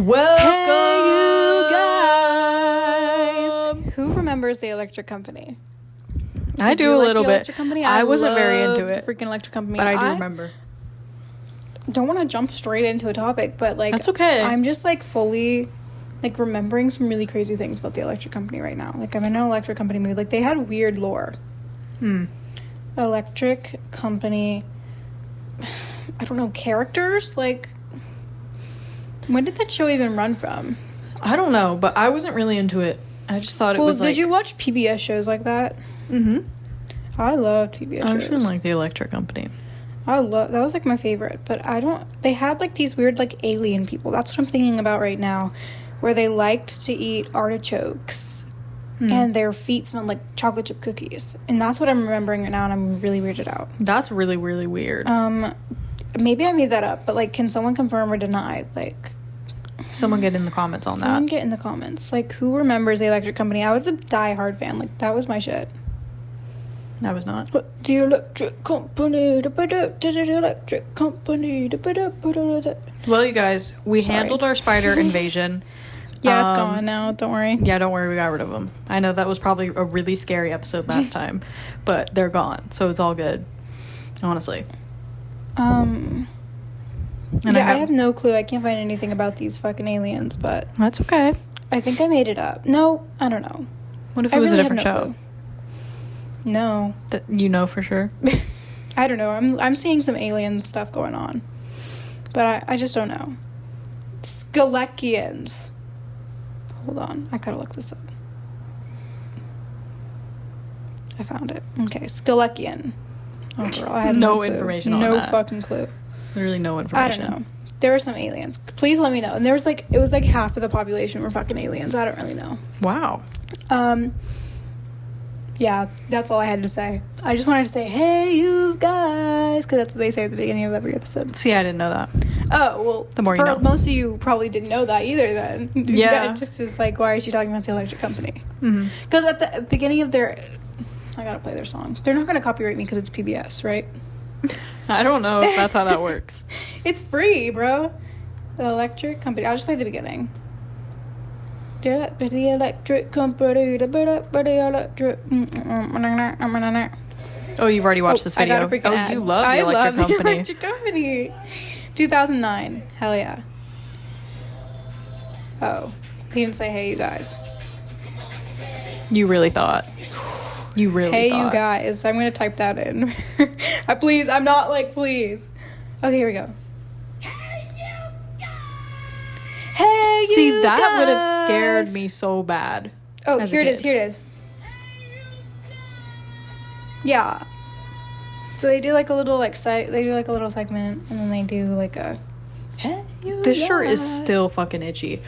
Welcome! Hey, you guys! Who remembers the electric company? I do a little bit. I wasn't very into it. The freaking electric company. But I do remember. Don't want to jump straight into a topic, but like that's okay. I'm just like fully like remembering some really crazy things about the electric company right now. Like I'm in an electric company mood. Like they had weird lore. Electric company. I don't know, characters? Like when did that show even run from? I don't know, but I wasn't really into it. I just thought it was like... did you watch PBS shows like that? Mm-hmm. I loved PBS shows. I just didn't like the electric company. That was like my favorite, but they had like these weird like alien people. That's what I'm thinking about right now, where they liked to eat artichokes and their feet smelled like chocolate chip cookies. And that's what I'm remembering right now, and I'm really weirded out. That's really, really weird. Maybe I made that up, but like can someone confirm or deny? Like someone get in the comments on that. Someone get in the comments. Like who remembers the electric company? I was a diehard fan. Like that was my shit. I was not. The electric company, the electric company. Well, you guys, we handled our spider invasion. Yeah, it's gone now. Don't worry. Yeah, don't worry. We got rid of them. I know that was probably a really scary episode last time, but they're gone, so it's all good. Honestly. And I have no clue. I can't find anything about these fucking aliens, but that's okay. I think I made it up. No, I don't know. What if it was a different show? No. That you know for sure? I don't know. I'm seeing some alien stuff going on. But I just don't know. Skelekians. Hold on. I gotta look this up. I found it. Okay, Skelekian. Oh, girl, I have no information on that. No fucking clue. Literally no information. I don't know. There were some aliens. Please let me know. And it was like half of the population were fucking aliens. I don't really know. Wow. Yeah, that's all I had to say. I just wanted to say, hey, you guys, because that's what they say at the beginning of every episode. See, I didn't know that. Oh, well, the more you know. Most of you probably didn't know that either then. Yeah. That just was like, why is she talking about the electric company? Because at the beginning of their... I gotta play their song. They're not gonna copyright me because it's PBS, right? I don't know if that's how that works. It's free, bro. The electric company. I'll just play the beginning. The electric company. The electric. Oh, you've already watched this video. I got a freaking ad. You love the electric company. The electric company. 2009. Hell yeah. Oh, he didn't say hey, you guys. You really thought. You really hey, thought. you guys. I'm gonna type that in. Please, I'm not like please. Okay, here we go. Hey, you See, that guys. would have scared me so bad. Oh, here it is. Yeah. So they do like a little little segment, and then they do like a. Hey, you this guys. shirt is still fucking itchy.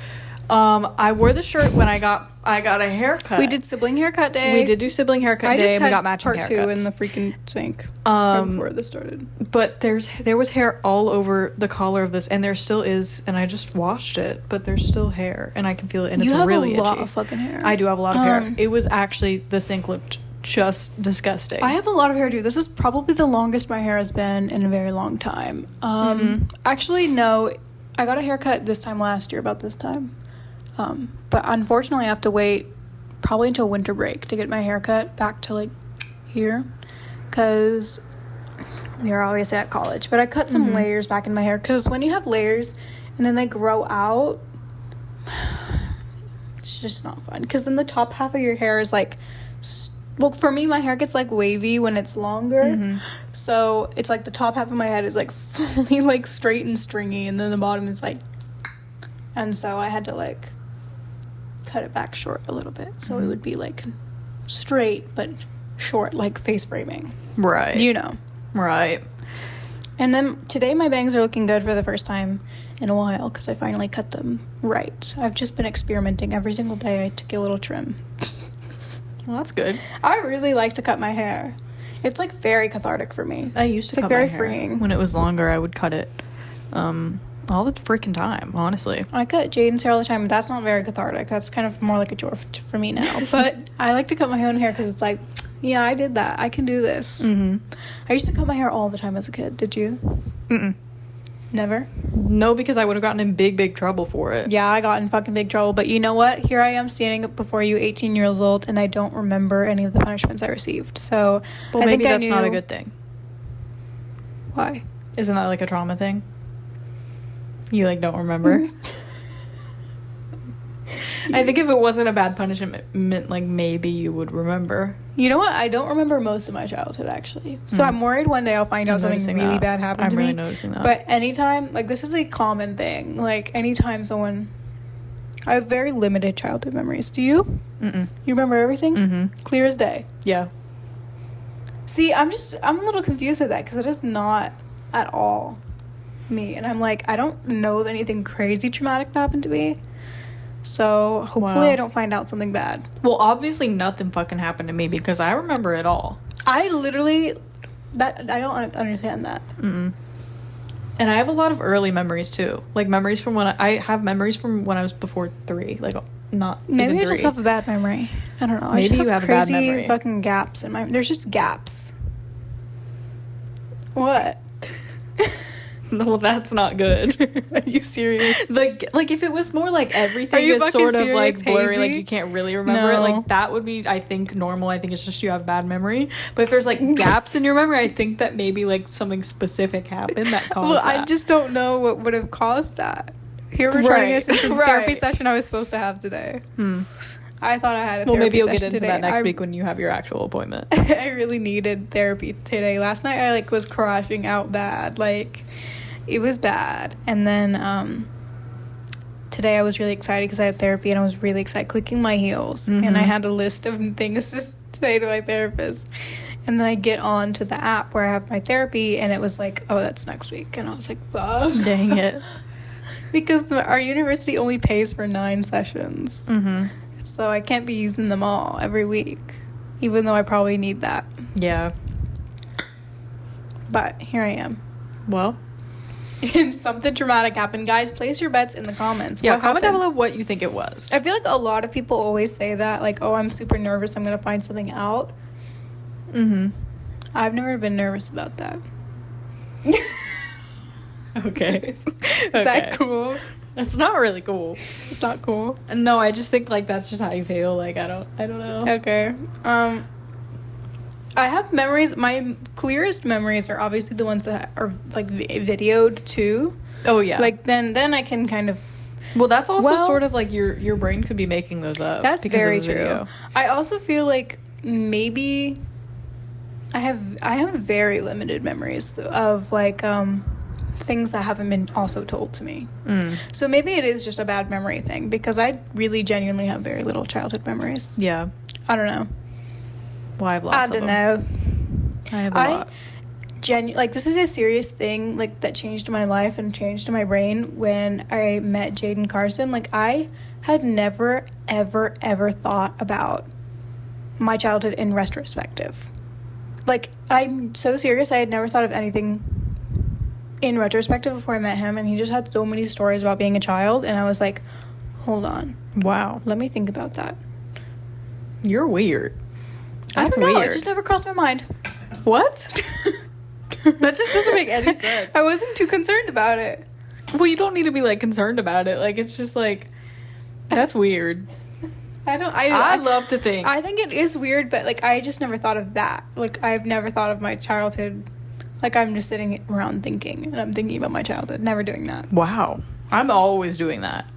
I wore the shirt when I got a haircut. We did sibling haircut day. We did do sibling haircut day, and we got matching part haircuts. 2 in the freaking sink before this started. But there was hair all over the collar of this, and there still is, and I just washed it, but there's still hair, and I can feel it, and it's really itchy. You have a lot of fucking hair. I do have a lot of hair. It was actually, the sink looked just disgusting. I have a lot of hair too. This is probably the longest my hair has been in a very long time. Actually, no, I got a haircut this time last year, about this time. But unfortunately I have to wait probably until winter break to get my hair cut back to like here, because we are obviously at college. But I cut some layers back in my hair, because when you have layers and then they grow out, it's just not fun, because then the top half of your hair is like, well, for me, my hair gets like wavy when it's longer, so it's like the top half of my head is like fully like straight and stringy, and then the bottom is like, and so I had to like cut it back short a little bit, so it would be like straight but short, like face framing, right? You know, right? And then today my bangs are looking good for the first time in a while, because I finally cut them right. I've just been experimenting every single day. I took a little trim. Well, that's good. I really like to cut my hair. It's like very cathartic for me. I used to cut very my hair. Freeing. When it was longer, I would cut it all the freaking time, honestly. I cut Jaden's hair all the time, but that's not very cathartic. That's kind of more like a chore for me now. But I like to cut my own hair, because it's like, yeah, I did that. I can do this. I used to cut my hair all the time as a kid. Did you? Never? No, because I would have gotten in big trouble for it. Yeah, I got in fucking big trouble. But you know what? Here I am standing up before you, 18 years old, and I don't remember any of the punishments I received. So Well, I maybe think that's I knew. not a good thing. Why? Isn't that like a trauma thing? You like don't remember? I think if it wasn't a bad punishment, like maybe you would remember. You know what? I don't remember most of my childhood, actually. So I'm worried one day I'll find out something really bad happened to me. I'm really noticing that. But anytime, like, this is a common thing. Like, anytime someone... I have very limited childhood memories. Do you? Mm-mm. You remember everything? Mm-hmm. Clear as day. Yeah. See, I'm a little confused with that because it is not at all me. And I'm like, I don't know of anything crazy traumatic that happened to me. So hopefully I don't find out something bad. Well, obviously nothing fucking happened to me because I remember it all. I literally... I don't understand that. Mm-mm. And I have a lot of early memories too. Like memories from when I have memories from when I was before 3. Like not Maybe even I 3. just have a bad memory. I don't know. Maybe I you just have a bad crazy memory. fucking gaps in my... There's just gaps. What? Well, that's not good. Are you serious? Like if it was more like everything you is fucking sort of serious, like blurry, Hazy? like you can't really remember it, No. like that would be, I think, normal. I think it's just you have bad memory. But if there's like gaps in your memory, I think that maybe like something specific happened that caused Well, that. I just don't know what would have caused that. Here we're turning this into the therapy Right. session I was supposed to have today. I thought I had a therapy Well, maybe you'll session get into today. that next week when you have your actual appointment. I really needed therapy today. Last night I like was crashing out bad. Like it was bad. And then today I was really excited because I had therapy and I was really excited clicking my heels. And I had a list of things to say to my therapist. And then I get on to the app where I have my therapy and it was like, oh, that's next week. And I was like, fuck. Dang it. Because our university only pays for 9 sessions. So I can't be using them all every week, even though I probably need that. Yeah. But here I am. Well. And something traumatic happened. Guys, place your bets in the comments. Yeah, What comment down happened? below what you think it was. I feel like a lot of people always say that, like, oh, I'm super nervous, I'm going to find something out. I've never been nervous about that. Okay. Is that cool? That's not really cool. It's not cool. No, I just think like that's just how you feel. Like I don't know. Okay. I have memories. My clearest memories are obviously the ones that are like videoed too. Oh yeah. Like then I can kind of. Well, that's also Well, sort of like your brain could be making those up. That's because very of the true. video. I also feel like maybe I have very limited memories of like things that haven't been also told to me. So maybe it is just a bad memory thing because I really genuinely have very little childhood memories. Yeah. I don't know. Well, I have lots I don't of them. know. I have a lot. Like this is a serious thing like that changed my life and changed my brain when I met Jaden Carson. Like I had never ever thought about my childhood in retrospective. Like I'm so serious, I had never thought of anything in retrospective before I met him, and he just had so many stories about being a child, and I was like, hold on, Wow. let me think about that. You're weird. I That's don't know, weird. it just never crossed my mind. What? That just doesn't make any sense. I wasn't too concerned about it. Well, you don't need to be like concerned about it. Like it's just like that's weird. I love to think. I think it is weird, but like I just never thought of that. Like I've never thought of my childhood. Like I'm just sitting around thinking, and I'm thinking about my childhood. Never doing that. Wow. I'm always doing that.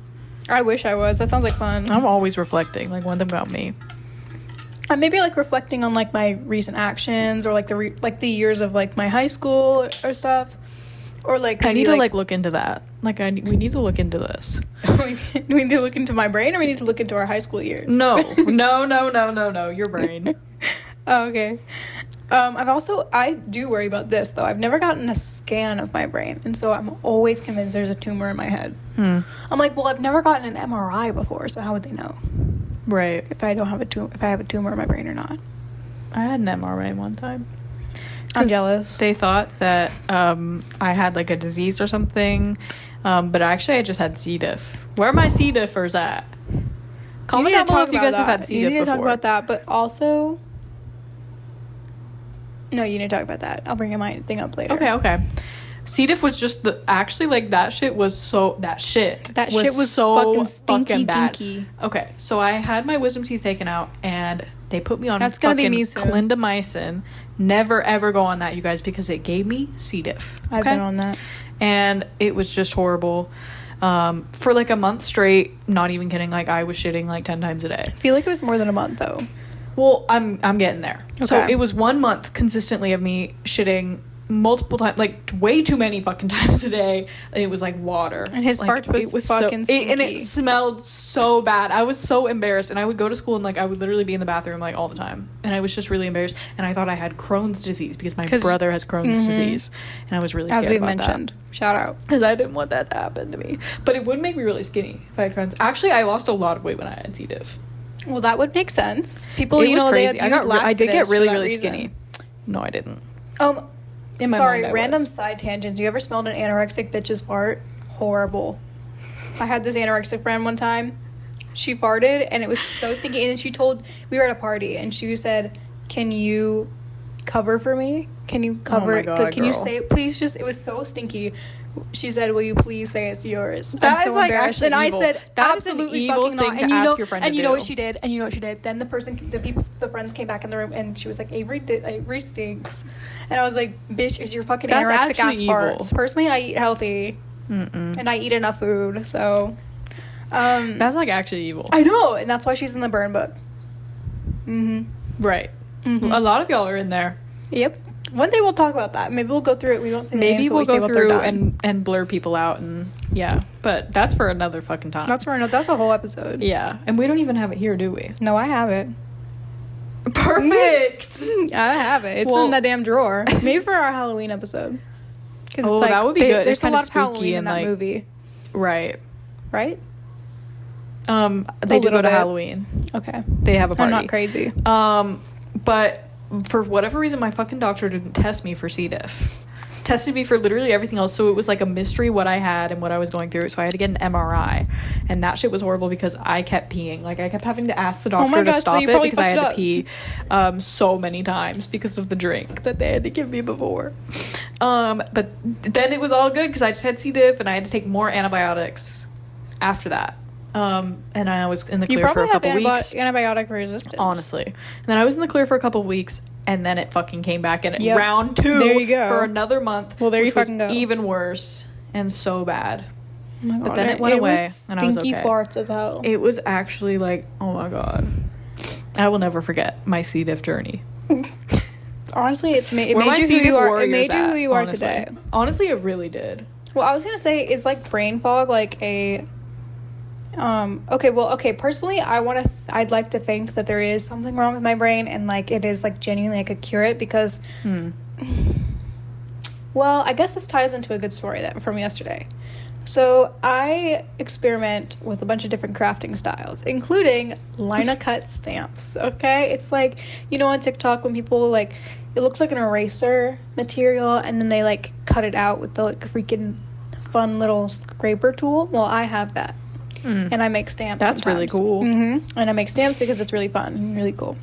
I wish I was. That sounds like fun. I'm always reflecting. Like one thing about me. Maybe like reflecting on like my recent actions or like the years of like my high school or stuff, or like I maybe, need to like look into that. Like we need to look into this. Do we need to look into my brain, or we need to look into our high school years? No. Your brain. Oh, okay. I do worry about this though. I've never gotten a scan of my brain, and so I'm always convinced there's a tumor in my head. I'm like, well, I've never gotten an MRI before, so how would they know? Right. If I don't have if I have a tumor in my brain or not. I had an MRI one time. I'm jealous. They thought that I had like a disease or something, but actually I just had C. diff. Where are my C. differs at? Comment down below if you guys have had C. diff before. You need to talk about that, but also... No, you need to talk about that. I'll bring my thing up later. Okay. C. diff was just actually, like, that shit was so fucking stinky bad. dinky. Okay, so I had my wisdom teeth taken out, and they put me on That's gonna be fucking me soon. clindamycin. Never ever go on that, you guys, because it gave me C. diff. Okay? I've been on that. And it was just horrible. For like a month straight, not even kidding, like I was shitting like 10 times a day. I feel like it was more than a month though. Well, I'm getting there. Okay. So it was 1 month consistently of me shitting multiple times, like way too many fucking times a day. It was like water, and his fart was fucking stinky. And it smelled so bad. I was so embarrassed, and I would go to school and like I would literally be in the bathroom like all the time, and I was just really embarrassed. And I thought I had Crohn's disease because my brother has Crohn's disease, and I was really scared, as we about mentioned. Shout out, because I didn't want that to happen to me. But it would make me really skinny if I had Crohn's. Actually, I lost a lot of weight when I had C. diff. Well, that would make sense. People, It you was know, crazy. they I did get really really reason. skinny. No, I didn't. In my sorry, mind, random side tangents. You ever smelled an anorexic bitch's fart? Horrible. I had this anorexic friend one time. She farted and it was so stinky. And we were at a party and she said, "Can you cover for me? Can you cover it? Can girl. You say it, please?" Just it was so stinky. She said, "Will you please say it's yours?" That I'm so is like embarrassed. And evil. I said, that "Absolutely is an evil fucking thing not." to And ask your friend and to you know do. what she did? And you know what she did? Then the friends came back in the room and she was like, Avery stinks. And I was like, "Bitch, is your fucking anorexic ass farts." Personally, I eat healthy. And I eat enough food, so that's like actually evil. I know, and that's why she's in the burn book. Right. A lot of y'all are in there. Yep. One day we'll talk about that. Maybe we'll go through it. We won't say maybe the names, we'll so go through and blur people out, and yeah, but that's for another fucking time. That's a whole episode. Yeah, and we don't even have it here, do we? No, I have it. Perfect. I have it. It's in that damn drawer. Maybe for our Halloween episode. Oh, like, that would be good. There's it's a lot of spooky Halloween in that like, movie. Right. Right? They do go to Halloween. Okay. They have a party. I'm not crazy. But for whatever reason, my fucking doctor didn't test me for C. diff. Tested me for literally everything else, so it was like a mystery what I had and what I was going through. So I had to get an MRI, and that shit was horrible because I kept peeing. Like I kept having to ask the doctor to stop it because I had to pee so many times because of the drink that they had to give me before. But then it was all good because I just had C. diff and I had to take more antibiotics after that. And I was in the clear for a couple weeks. Antibiotic resistance. Honestly. And then I was in the clear for a couple weeks, and then it fucking came back in round 2 there you go. for another month. Well, there which you fucking was go. Even worse and so bad. Oh my God. But then it went away, and I was okay. Stinky farts as hell. It was actually like, oh my God. I will never forget my C. diff journey. Honestly, it made you who you are. It made you who you are today. Honestly, it really did. Well, I was gonna say, is like brain fog like a personally I'd like to think that there is something wrong with my brain and like it is like genuinely I could cure it because well, I guess this ties into a good story that from yesterday. So I experiment with a bunch of different crafting styles, including lina cut stamps. Okay, it's like, you know, on TikTok when people like, it looks like an eraser material and then they like cut it out with the like freaking fun little scraper tool. Well, I have that. And I make stamps. That's sometimes. really cool. And I make stamps because it's really fun and really cool.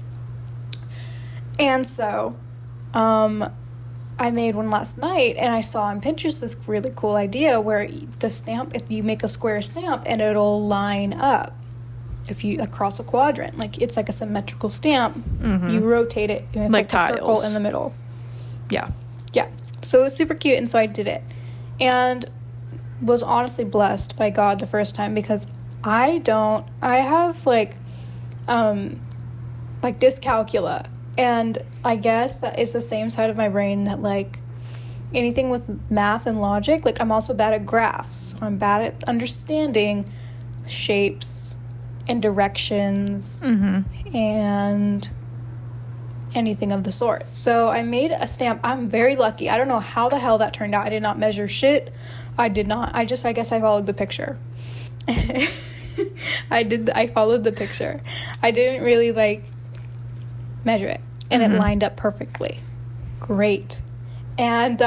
And so, I made one last night, and I saw on Pinterest this really cool idea where the stamp, if you make a square stamp, and it'll line up if you across a quadrant, like it's like a symmetrical stamp. You rotate it, and it's like a circle in the middle. Yeah. So it was super cute, and so I did it, and was honestly blessed by God the first time because I have like dyscalculia, and I guess that is the same side of my brain that like anything with math and logic, like I'm also bad at graphs. I'm bad at understanding shapes and directions and anything of the sort. So I made a stamp. I'm very lucky. I don't know how the hell that turned out. I did not measure shit. I guess I followed the picture. I followed the picture. I didn't really like measure it, and it lined up perfectly. Great. And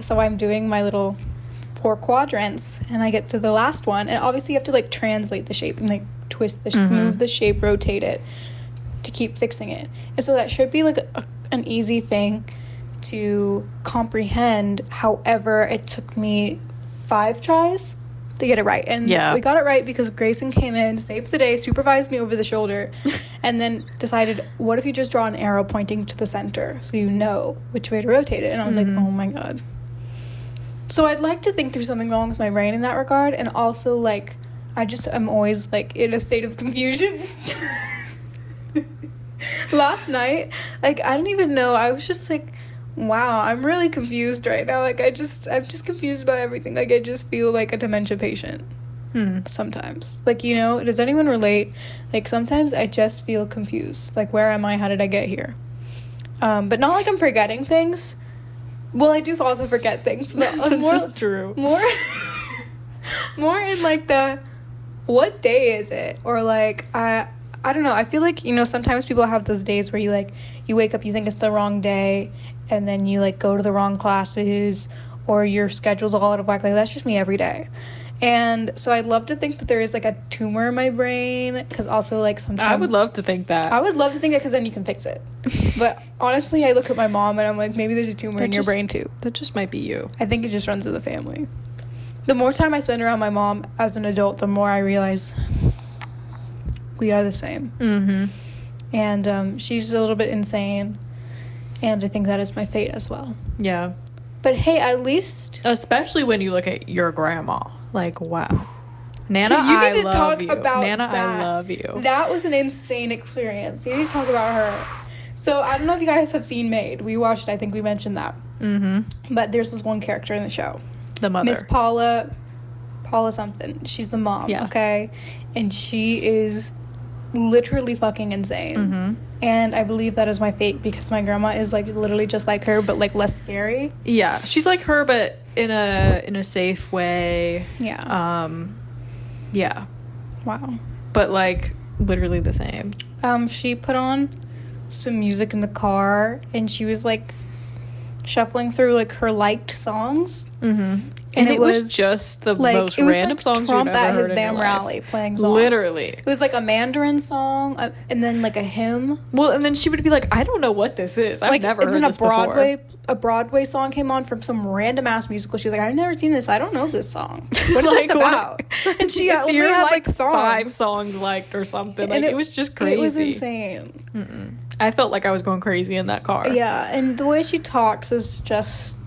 so I'm doing my little 4 quadrants, and I get to the last one, and obviously you have to like translate the shape and like twist the move the shape, rotate it to keep fixing it. And so that should be like an easy thing to comprehend. However, it took me 5 tries to get it right. And we got it right because Grayson came in, saved the day, supervised me over the shoulder, and then decided, what if you just draw an arrow pointing to the center so you know which way to rotate it? And I was like, oh my God. So I'd like to think there's something wrong with my brain in that regard. And also, like, I'm always, like, in a state of confusion. Last night, like, I didn't even know. I was just like, wow, I'm really confused right now. Like, I'm just confused about everything. Like, I just feel like a dementia patient sometimes. Like, you know, does anyone relate? Like, sometimes I just feel confused. Like, where am I? How did I get here? But not like I'm forgetting things. Well, I do also forget things. But this is true. More in, like, the, what day is it? Or, like, I don't know. I feel like, you know, sometimes people have those days where you wake up, you think it's the wrong day, and then you, like, go to the wrong classes, or your schedule's all out of whack. Like, that's just me every day. And so I'd love to think that there is, like, a tumor in my brain, because also, like, sometimes... I would love to think that. I would love to think that, because then you can fix it. But honestly, I look at my mom, and I'm like, maybe there's a tumor in your brain, too. That just might be you. I think it just runs in the family. The more time I spend around my mom as an adult, the more I realize... we are the same. And she's a little bit insane, and I think that is my fate as well. Yeah. But hey, at least... especially when you look at your grandma. Like, wow. Nana, you need to love talk you. about Nana, that. I love you. That was an insane experience. You need to talk about her. So, I don't know if you guys have seen Maid. We watched it. I think we mentioned that. But there's this one character in the show. The mother. Miss Paula something. She's the mom, okay? And she is... literally fucking insane. And I believe that is my fate, because my grandma is, like, literally just like her, but, like, less scary. Yeah, she's like her, but in a safe way. Yeah. Yeah. Wow. But, like, literally the same. She put on some music in the car, and she was, like, shuffling through, like, her liked songs. And it was just the like, most random songs you've ever heard in your life. Trump at his damn rally playing songs. Literally. It was like a Mandarin song, and then like a hymn. Well, and then she would be like, I don't know what this is. I've never heard this before. A Broadway song came on from some random ass musical. She was like, I've never seen this. I don't know this song. What is this about? And she only had like songs. 5 songs liked or something. Like, it was just crazy. It was insane. I felt like I was going crazy in that car. Yeah, and the way she talks is just...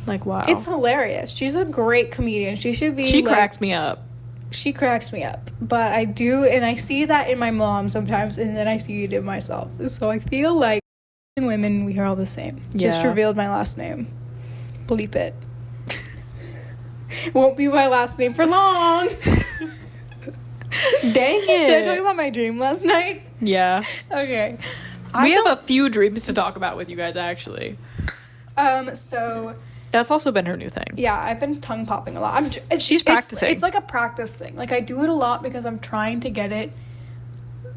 like, wow. It's hilarious. She's a great comedian. She should be... She cracks me up. She cracks me up. But I do, and I see that in my mom sometimes, and then I see it in myself. So I feel like in women, we are all the same. Just revealed my last name. Bleep it. Won't be my last name for long. Dang it. Should I talk about my dream last night? Yeah. Okay. We have a few dreams to talk about with you guys, actually. So... that's also been her new thing. Yeah, I've been tongue popping a lot. She's practicing. It's like a practice thing. Like, I do it a lot because I'm trying to get it,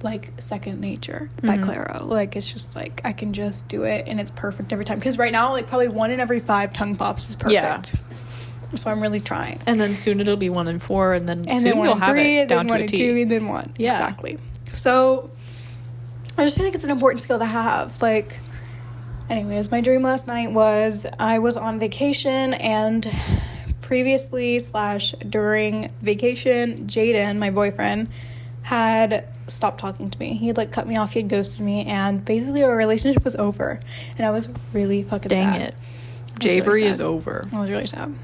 like, second nature by Claro. Like, it's just, like, I can just do it, and it's perfect every time. Because right now, like, probably 1 in every 5 tongue pops is perfect. Yeah. So I'm really trying. And then soon it'll be 1 in 4, and then soon you'll have it down to a T. 1 in 2, and then 1. Yeah. Exactly. So I just feel like it's an important skill to have. Like... anyways, my dream last night was I was on vacation, and previously / during vacation, Jaden, my boyfriend, had stopped talking to me. He had, like, cut me off. He had ghosted me, and basically our relationship was over, and I was really fucking sad. Dang it. Javery is over. I was really sad.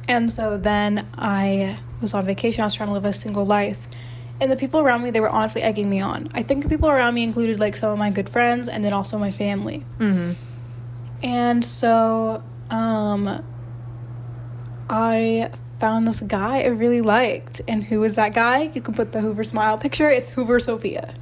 And so then I was on vacation. I was trying to live a single life. And the people around me, they were honestly egging me on. I think the people around me included, like, some of my good friends and then also my family. And so I found this guy I really liked. And who was that guy? You can put the Hoover smile picture. It's Hoover Sophia.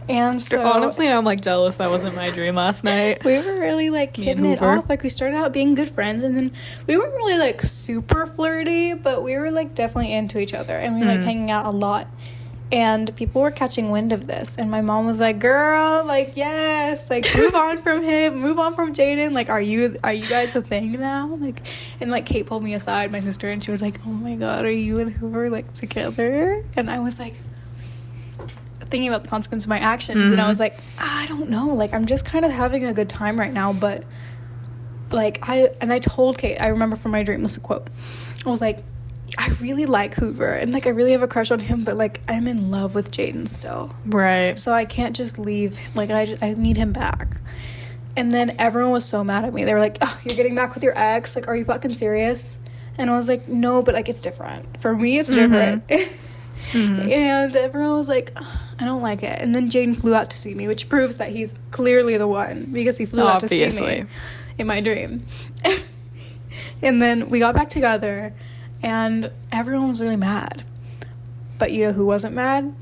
And so... honestly, I'm, like, jealous that wasn't my dream last night. We were really, like, hitting it off. Like, we started out being good friends, and then we weren't really, like, super flirty, but we were, like, definitely into each other, and we were, like, hanging out a lot. And people were catching wind of this, and my mom was like, girl, like, yes, like, move on from him, move on from Jaden, like, are you guys a thing now? Like, and, like, Kate pulled me aside, my sister, and she was like, oh my god, are you and Hoover, like, together? And I was like... thinking about the consequence of my actions, and I was like, I don't know, like, I'm just kind of having a good time right now, but, like, I told Kate, I remember from my dream, this is a quote, I was like, I really like Hoover, and, like, I really have a crush on him, but, like, I'm in love with Jaden still. Right. So I can't just leave, like, I need him back. And then everyone was so mad at me. They were like, oh, you're getting back with your ex? Like, are you fucking serious? And I was like, no, but, like, it's different. For me, it's different. And everyone was like, oh, I don't like it. And then Jaden flew out to see me, which proves that he's clearly the one, because he flew out to see me in my dream. And then we got back together, and everyone was really mad. But you know who wasn't mad?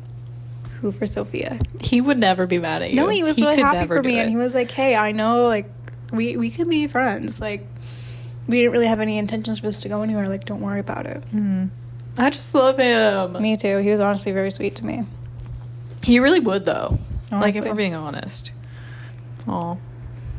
For Sophia. He would never be mad at you. No, he was really happy for me, and he was like, hey, I know, like, we could be friends, like, we didn't really have any intentions for this to go anywhere, like, don't worry about it. I just love him. Me too. He was honestly very sweet to me. He really would, though. Honestly. Like, if we're being honest. Oh,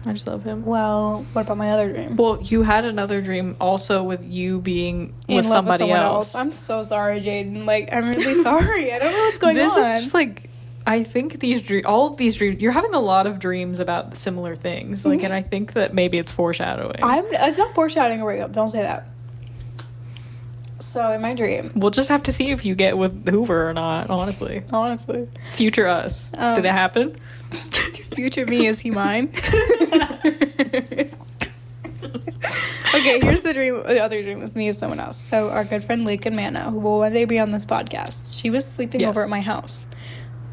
I just love him. Well, what about my other dream? Well, you had another dream also with you being with love with somebody someone else. I'm so sorry, Jaden. Like, I'm really sorry. I don't know what's going on. This is just like, I think all of these dreams, you're having a lot of dreams about similar things. Like, and I think that maybe it's foreshadowing. It's not foreshadowing a breakup. Don't say that. So, in my dream, We'll just have to see if you get with Hoover or not, honestly. Future us. Did it happen? future me, is he mine? Okay, here's the other dream with me is someone else. So our good friend Lakin Manna, who will one day be on this podcast, she was sleeping over at my house,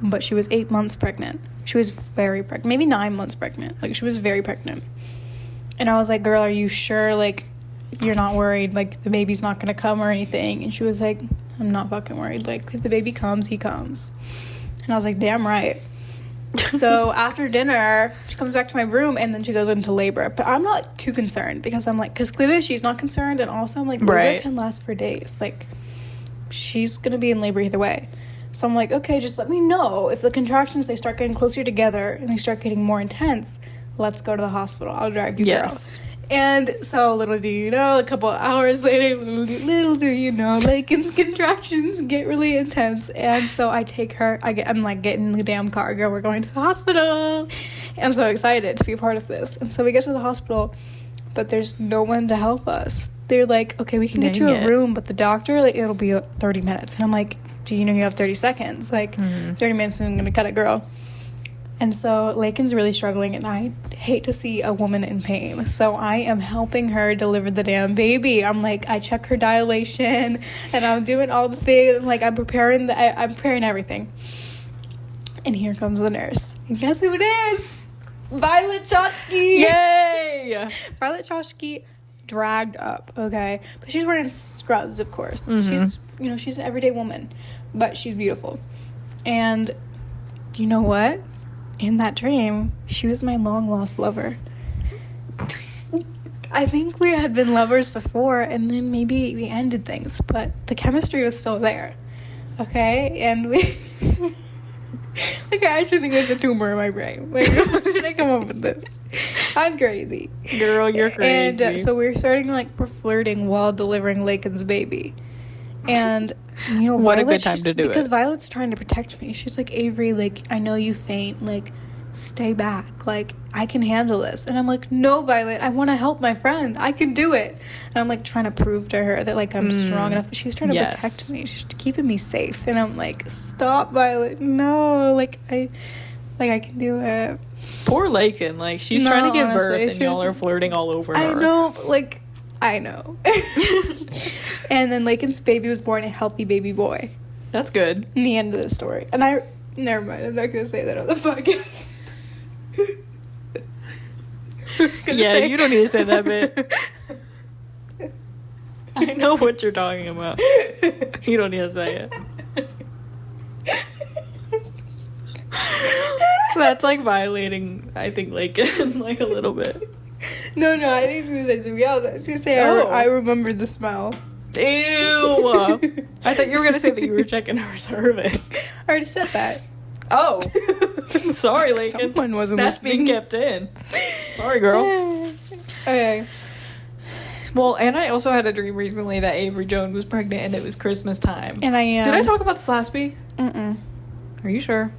but she was 8 months pregnant. She was very pregnant, maybe 9 months pregnant. Like, she was very pregnant. And I was like, girl, are you sure, like, you're not worried, like, the baby's not gonna come or anything? And she was like, I'm not fucking worried. Like, if the baby comes, he comes. And I was like, damn right. So after dinner, she comes back to my room, and then she goes into labor. But I'm not too concerned, because I'm like, because clearly she's not concerned, and also I'm like, labor can last for days. Like, she's gonna be in labor either way. So I'm like, okay, just let me know if the contractions, they start getting closer together and they start getting more intense. Let's go to the hospital. I'll drive you, girl. And so, little do you know, a couple of hours later, little do you know, Lakin's contractions get really intense. And so I take her, I'm like, get in the damn car, girl, we're going to the hospital. And I'm so excited to be a part of this. And so we get to the hospital, but there's no one to help us. They're like, okay, we can get you a room, but the doctor, like, it'll be 30 minutes. And I'm like, do you know you have 30 seconds? Like, 30 minutes isn't going to cut it, girl. And so Lakin's really struggling, and I hate to see a woman in pain. So I am helping her deliver the damn baby. I'm like, I check her dilation, and I'm doing all the things. Like, I'm preparing everything. And here comes the nurse. And guess who it is? Violet Chachki. Yay! Violet Chachki dragged up, okay? But she's wearing scrubs, of course. She's an everyday woman, but she's beautiful. And you know what? In that dream, she was my long-lost lover. I think we had been lovers before, and then maybe we ended things, but the chemistry was still there, okay? And we... like, I actually think there's a tumor in my brain. Like, how did I come up with this? I'm crazy. Girl, you're crazy. And so we're flirting while delivering Lakin's baby. And... you know, what a good time to do because it. Violet's trying to protect me. She's like, Avery, like, I know you faint. Like, stay back. Like, I can handle this. And I'm like, no, Violet, I want to help my friend. I can do it. And I'm, like, trying to prove to her that, like, I'm strong enough. But she's trying to protect me. She's keeping me safe. And I'm like, stop, Violet. No. Like, I can do it. Poor Lakin. Like, she's trying to give birth, and y'all are flirting all over her. I know, but, like... I know. And then Lakin's baby was born a healthy baby boy. That's good. In the end of the story. And never mind, I'm not going to say that on the podcast. You don't need to say that bit. I know what you're talking about. You don't need to say it. That's like violating, I think, Lakin, like a little bit. No, I think she was going to say something else. I was going to say, I remember the smell. Ew! I thought you were going to say that you were checking her cervix. I already said that. Oh. Sorry, Lakin. Someone wasn't That's listening. being kept in. Sorry, girl. Okay. Well, and I also had a dream recently that Avery Jones was pregnant, and it was Christmas time. And I am. Did I talk about this last week? Mm-mm. Are you sure?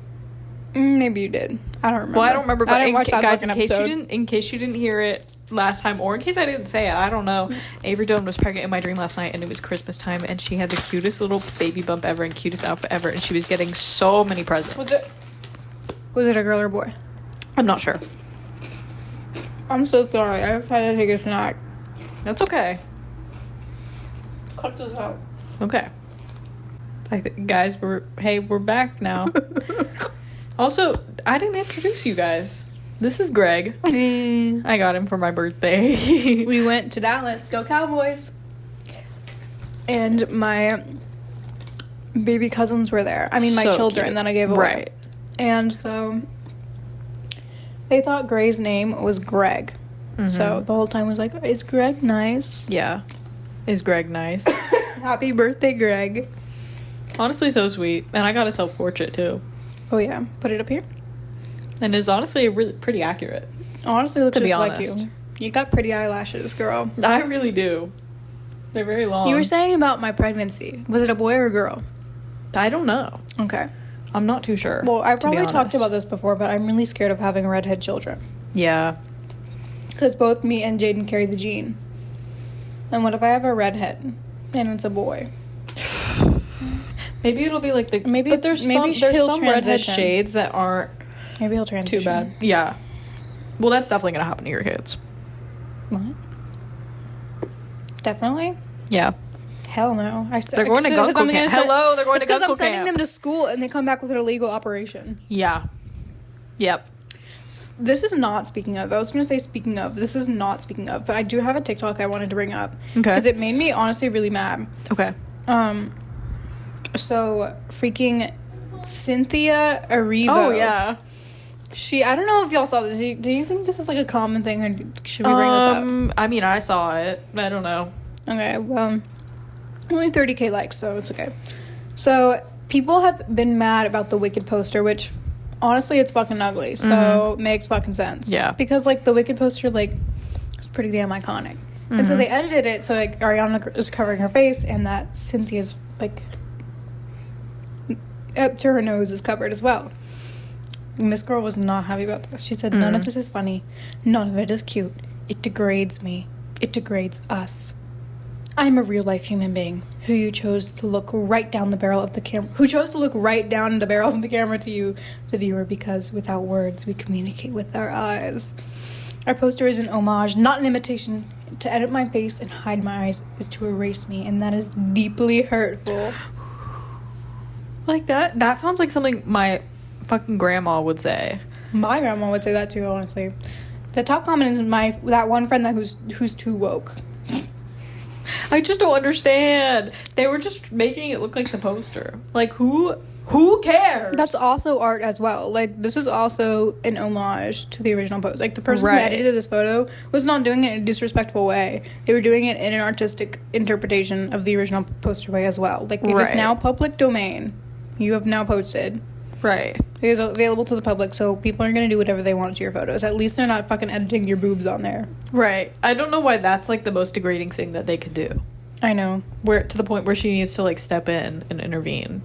Maybe you did. I don't remember. Well, I don't remember. But I didn't watch that guys, fucking episode. in case you didn't hear it last time, or in case I didn't say it, I don't know. Avery Joan was pregnant in my dream last night, and it was Christmas time, and she had the cutest little baby bump ever and cutest outfit ever, and she was getting so many presents. Was it a girl or boy? I'm not sure. I'm so sorry. I had to take a snack. That's okay. Cut this out. Okay. Guys, we're back now. Also, I didn't introduce you guys. This is Greg. I got him for my birthday. We went to Dallas. Go Cowboys. And my baby cousins were there. I mean, my children cute. that I gave away. Right. And so they thought Gray's name was Greg. Mm-hmm. So the whole time was like, is Greg nice? Yeah. Is Greg nice? Happy birthday, Greg. Honestly, so sweet. And I got a self-portrait, too. Oh, yeah. Put it up here. And it's honestly really pretty accurate. Honestly, looks to be just like honest. you. You got pretty eyelashes, girl. I really do. They're very long. You were saying about my pregnancy. Was it a boy or a girl? I don't know. Okay. I'm not too sure. Well, I've to be probably talked honest. about this before, but I'm really scared of having redhead children. Yeah. Because both me and Jaden carry the gene. And what if I have a redhead and it's a boy? Maybe it'll be like the... Maybe- but there's maybe some he'll redhead transition. shades that aren't Maybe he'll transition. too bad. Yeah. Well, that's definitely going to happen to your kids. What? Definitely? Yeah. Hell no. They're going to Gunkel camp. Hello, they're going to It's because Gunkel I'm sending camp. them to school and they come back with an illegal operation. Yeah. Yep. This is not speaking of. I was going to say speaking of. This is not speaking of. But I do have a TikTok I wanted to bring up. Okay. Because it made me honestly really mad. Okay. So freaking Cynthia Erivo. Oh, yeah. I don't know if y'all saw this. Do you think this is like a common thing, or should we bring this up? I mean, I saw it. I don't know. Okay, well, only 30K likes, so it's okay. So people have been mad about the Wicked poster, which honestly, it's fucking ugly. So makes fucking sense. Yeah. Because like the Wicked poster, like, it's pretty damn iconic. And so they edited it so like Ariana is covering her face, and that Cynthia's like up to her nose is covered as well. Miss Girl was not happy about this. She said, none of this is funny. None of it is cute. It degrades me. It degrades us. I'm a real-life human being who you chose to look right down the barrel of the camera. Who chose to look right down the barrel of the camera to you, the viewer, because without words, we communicate with our eyes. Our poster is an homage, not an imitation. To edit my face and hide my eyes is to erase me, and that is deeply hurtful. Like that? That sounds like something my fucking grandma would say. My grandma would say that too, honestly. The top comment is that one friend who's too woke. I just don't understand. They were just making it look like the poster. Like, who cares? That's also art as well. Like, this is also an homage to the original post. Like, the person Right. who edited this photo was not doing it in a disrespectful way. They were doing it in an artistic interpretation of the original poster way as well. Like, it is Right. now public domain. You have now posted. Right. It is available to the public, so people are going to do whatever they want to your photos. At least they're not fucking editing your boobs on there. Right. I don't know why that's like the most degrading thing that they could do. I know. Where to the point where she needs to like step in and intervene.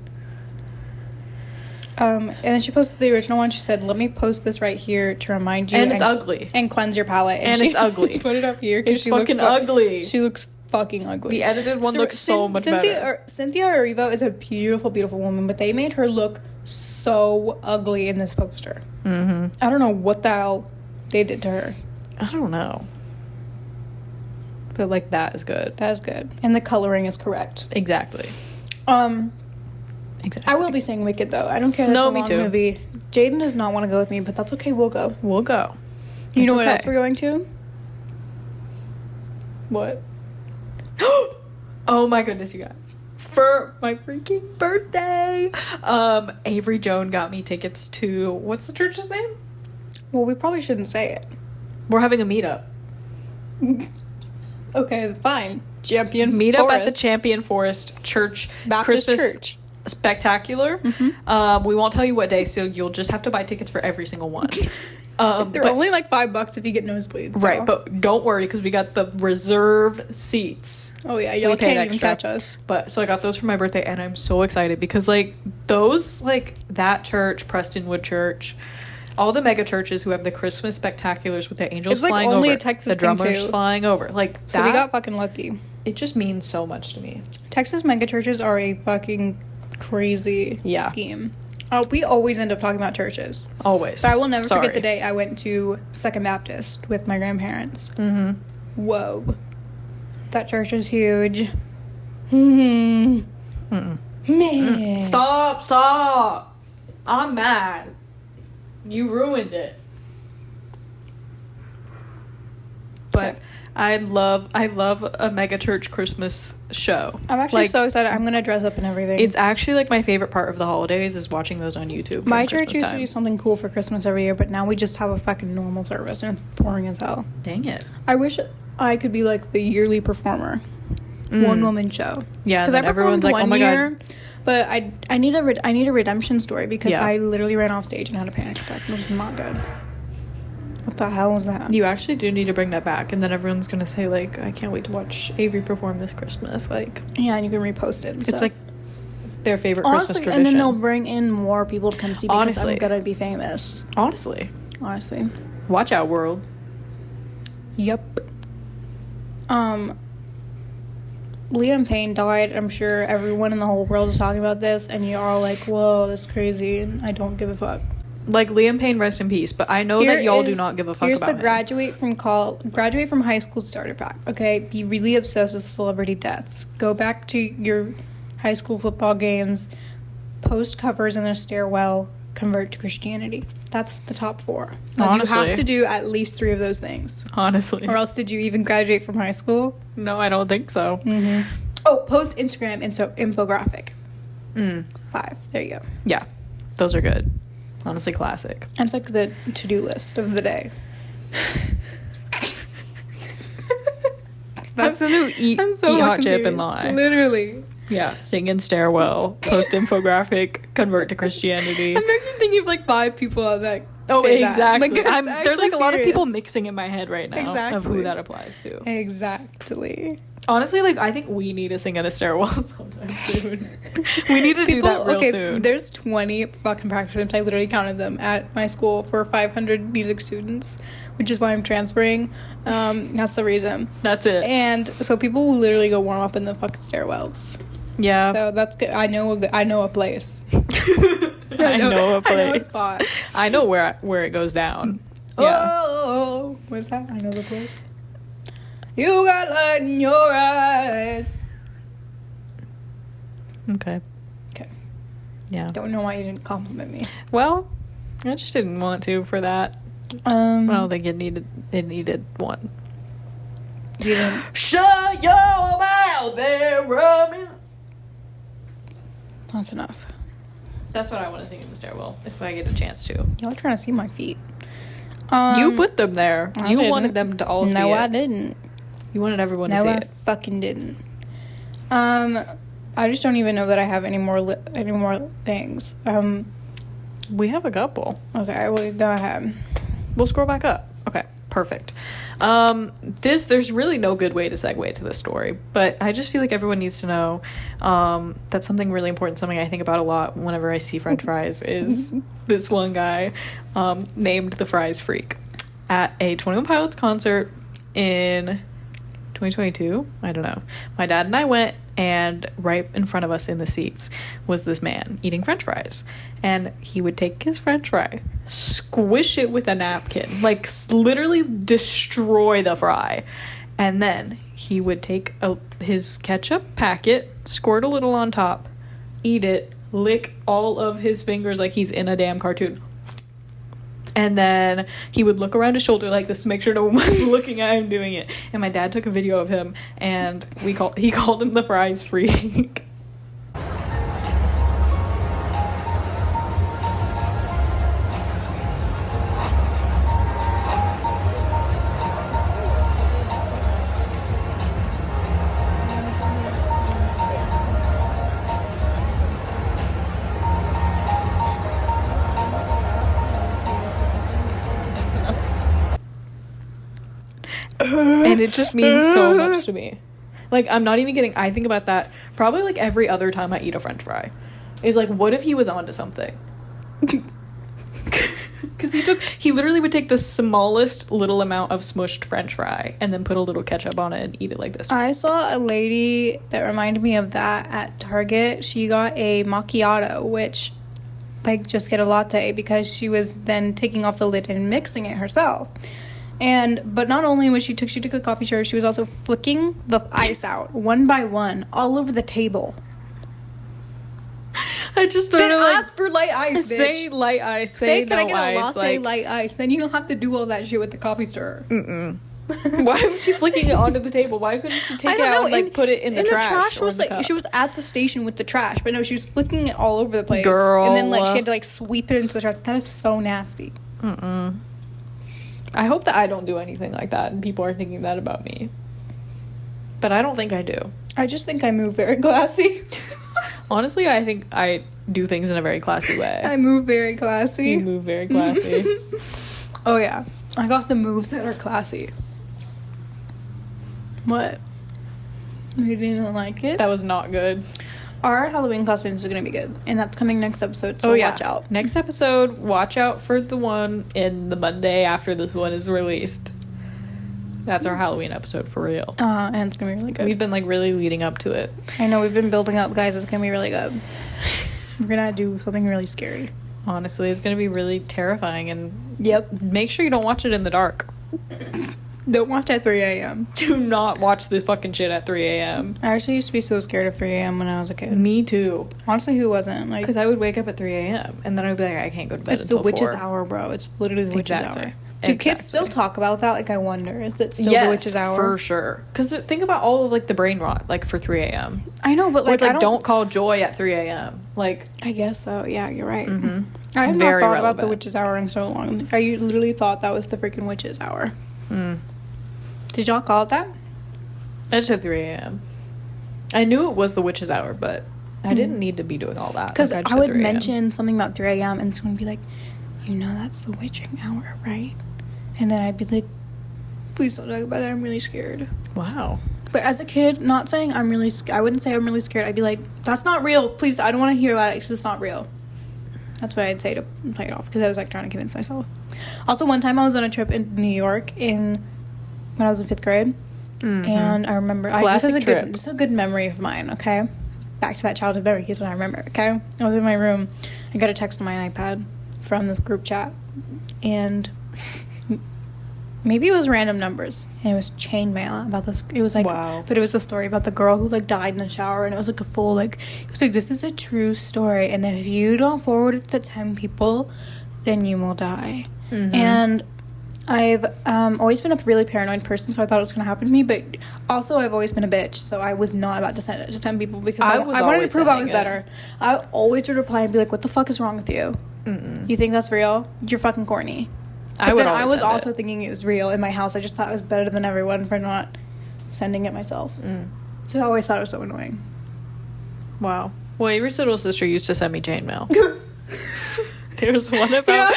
And then she posted the original one. She said, let me post this right here to remind you. And it's ugly. And cleanse your palette. And she it's ugly. Put it up here. It's fucking ugly. She looks fucking ugly. The edited one looks so much better. Cynthia Erivo is a beautiful, beautiful woman, but they made her look so ugly in this poster. Mm-hmm. I don't know what the hell they did to her. I don't know. But like that is good. That is good. And the coloring is correct. Exactly. Exactly. I will be saying Wicked though. I don't care. That's a me long too. movie. Jaden does not want to go with me, but that's okay. We'll go. We'll go. You know It's what okay. else we're going to? What? Oh my goodness, you guys. For my freaking birthday, Avery Joan got me tickets to, what's the church's name? Well, we probably shouldn't say it. We're having a meetup. Okay, fine. Champion Meetup Forest. at the Champion Forest Church Baptist Christmas Church. Spectacular. We won't tell you what day, so you'll just have to buy tickets for every single one. They're only like $5 if you get nosebleeds. Right, but don't worry because we got the reserved seats. Oh yeah, y'all can't even catch us. But so I got those for my birthday, and I'm so excited because like those, like that church, Prestonwood Church, all the mega churches who have the Christmas spectaculars with the angels flying over, a Texas the drummers thing too. flying over, like so we got fucking lucky. It just means so much to me. Texas mega churches are a fucking crazy scheme. We always end up talking about churches. Always. But I will never forget the day I went to Second Baptist with my grandparents. Mm-hmm. Whoa. That church is huge. Man. Stop. I'm mad. You ruined it. But I love a mega church Christmas show. I'm actually so excited. I'm gonna dress up and everything. It's actually like my favorite part of the holidays is watching those on YouTube. My church used to do something cool for Christmas every year, but now we just have a fucking normal service and it's boring as hell. Dang it. I wish I could be like the yearly performer. One woman show. Yeah, because everyone's like, "Oh my god!" But I need a redemption story because I literally ran off stage and had a panic attack. It was not good. What the hell was that? You actually do need to bring that back, and then everyone's gonna say like, "I can't wait to watch Avery perform this Christmas." Like, yeah, and you can repost it. It's like their favorite Christmas tradition. And then they'll bring in more people to come see because I'm gonna be famous. Honestly, watch out, world. Yep. Liam Payne died. I'm sure everyone in the whole world is talking about this, and you're all like, "Whoa, that's crazy," and I don't give a fuck. Like, Liam Payne, rest in peace, but I know that y'all do not give a fuck about him. Here's the graduate from high school starter pack, okay? Be really obsessed with celebrity deaths. Go back to your high school football games, post covers in a stairwell, convert to Christianity. That's the top 4. Like, honestly. You have to do at least 3 of those things. Honestly. Or else did you even graduate from high school? No, I don't think so. Mm-hmm. Oh, post Instagram infographic. 5. There you go. Yeah, those are good. Honestly, classic. That's like the to-do list of the day. That's the new eat hot chip and lie. Literally. Yeah, sing in stairwell, post infographic, convert to Christianity. I'm actually thinking of like 5 people on that. Oh, exactly. Like, there's like a lot of people mixing in my head right now of who that applies to. Exactly. Honestly, like, I think we need to sing in a stairwell sometime soon. We need to do that real soon. There's 20 fucking practice rooms. I literally counted them at my school for 500 music students, which is why I'm transferring. That's the reason. That's it. And so people will literally go warm up in the fucking stairwells. Yeah. So that's good. I know a place. I know a place. I know a spot. I know where it goes down. Yeah. Oh, where's that? I know the place. You got light in your eyes. Okay. Yeah. Don't know why you didn't compliment me. Well, I just didn't want to for that. I don't think it needed one. You didn't. Shut your mouth there, Robin. That's enough. That's what I want to sing in the stairwell if I get a chance to. Y'all are trying to see my feet. You put them there. You wanted them to all see it. No, I didn't. You wanted everyone to see it. No, I fucking didn't. I just don't even know that I have any more things. We have a couple. Okay, well, go ahead. We'll scroll back up. Okay, perfect. There's really no good way to segue to this story, but I just feel like everyone needs to know that something really important, something I think about a lot whenever I see French fries, is this one guy named the Fries Freak at a 21 Pilots concert in 2022. I don't know. My dad and I went, and right in front of us in the seats was this man eating French fries, and he would take his French fry, squish it with a napkin, like literally destroy the fry, and then he would take his ketchup packet, squirt a little on top, eat it, lick all of his fingers like he's in a damn cartoon. And then he would look around his shoulder like this to make sure no one was looking at him doing it. And my dad took a video of him, and he called him the Fries Freak. And it just means so much to me. Like, I'm not even kidding. I think about that probably, like, every other time I eat a french fry. Is like, what if he was onto something? Because he literally would take the smallest little amount of smushed french fry and then put a little ketchup on it and eat it like this. I saw a lady that reminded me of that at Target. She got a macchiato, which, like, just get a latte, because she was then taking off the lid and mixing it herself. But not only was she took a coffee shower, she was also flicking the ice out one by one all over the table. I just don't know. Ask for light ice, bitch. Say light ice. Say can no I get a ice, latte, light ice? Then you don't have to do all that shit with the coffee stirrer. Why was she flicking it onto the table? Why couldn't she take it out and, like, put it in the trash? The trash was, like, she was at the station with the trash, but no, she was flicking it all over the place. Girl. And then, like, she had to, like, sweep it into the trash. That is so nasty. I hope that I don't do anything like that and people are thinking that about me. But I don't think I do. I just think I move very classy. Honestly, I think I do things in a very classy way. I move very classy. You move very classy. Oh, yeah. I got the moves that are classy. What? You didn't like it? That was not good. Our Halloween costumes are going to be good. And that's coming next episode, so watch out. Next episode, watch out for the one in the Monday after this one is released. That's our Halloween episode for real. And it's going to be really good. We've been, like, really leading up to it. I know, we've been building up, guys. It's going to be really good. We're going to do something really scary. Honestly, it's going to be really terrifying. And make sure you don't watch it in the dark. Don't watch at 3 a.m. Do not watch this fucking shit at 3 a.m. I actually used to be so scared of 3 a.m. when I was a kid. Me too. Honestly, who wasn't? Like, because I would wake up at 3 a.m. and then I would be like, I can't go to bed until 4. It's the witch's hour, bro. It's literally the witch's hour. Do kids still talk about that? Like, I wonder, is it still the witch's hour? For sure. Because think about all of, like, the brain rot, like, for 3 a.m. I know, but, like, don't call Joy at 3 a.m. Like, I guess so. Yeah, you're right. I have not thought about the witch's hour in so long. I literally thought that was the freaking witch's hour. Did y'all call it that? I just said 3 a.m. I knew it was the witch's hour, but I didn't need to be doing all that. Because I would mention something about 3 a.m. and someone would be like, you know, that's the witching hour, right? And then I'd be like, please don't talk about that. I'm really scared. Wow. But as a kid, not saying I wouldn't say I'm really scared. I'd be like, that's not real. Please, I don't want to hear about it because it's not real. That's what I'd say to play it off, because I was, like, trying to convince myself. Also, one time I was on a trip in New York when I was in 5th grade. And I remember, this is a good memory of mine, okay? Back to that childhood memory. Here's what I remember, okay? I was in my room. I got a text on my iPad from this group chat. And maybe it was random numbers, and it was chainmail about this. It was like, wow. But it was a story about the girl who, like, died in the shower, and it was like a full, like, it was like, this is a true story, and if you don't forward it to 10 people, then you will die. And I've always been a really paranoid person, so I thought it was going to happen to me, but also I've always been a bitch, so I was not about to send it to 10 people because I wanted to prove I was better. I always would reply and be like, what the fuck is wrong with you? You think that's real? You're fucking corny. But then I was also thinking it was real in my house. I just thought it was better than everyone for not sending it myself. Because I always thought it was so annoying. Wow. Well, your little sister used to send me chainmail. There's one about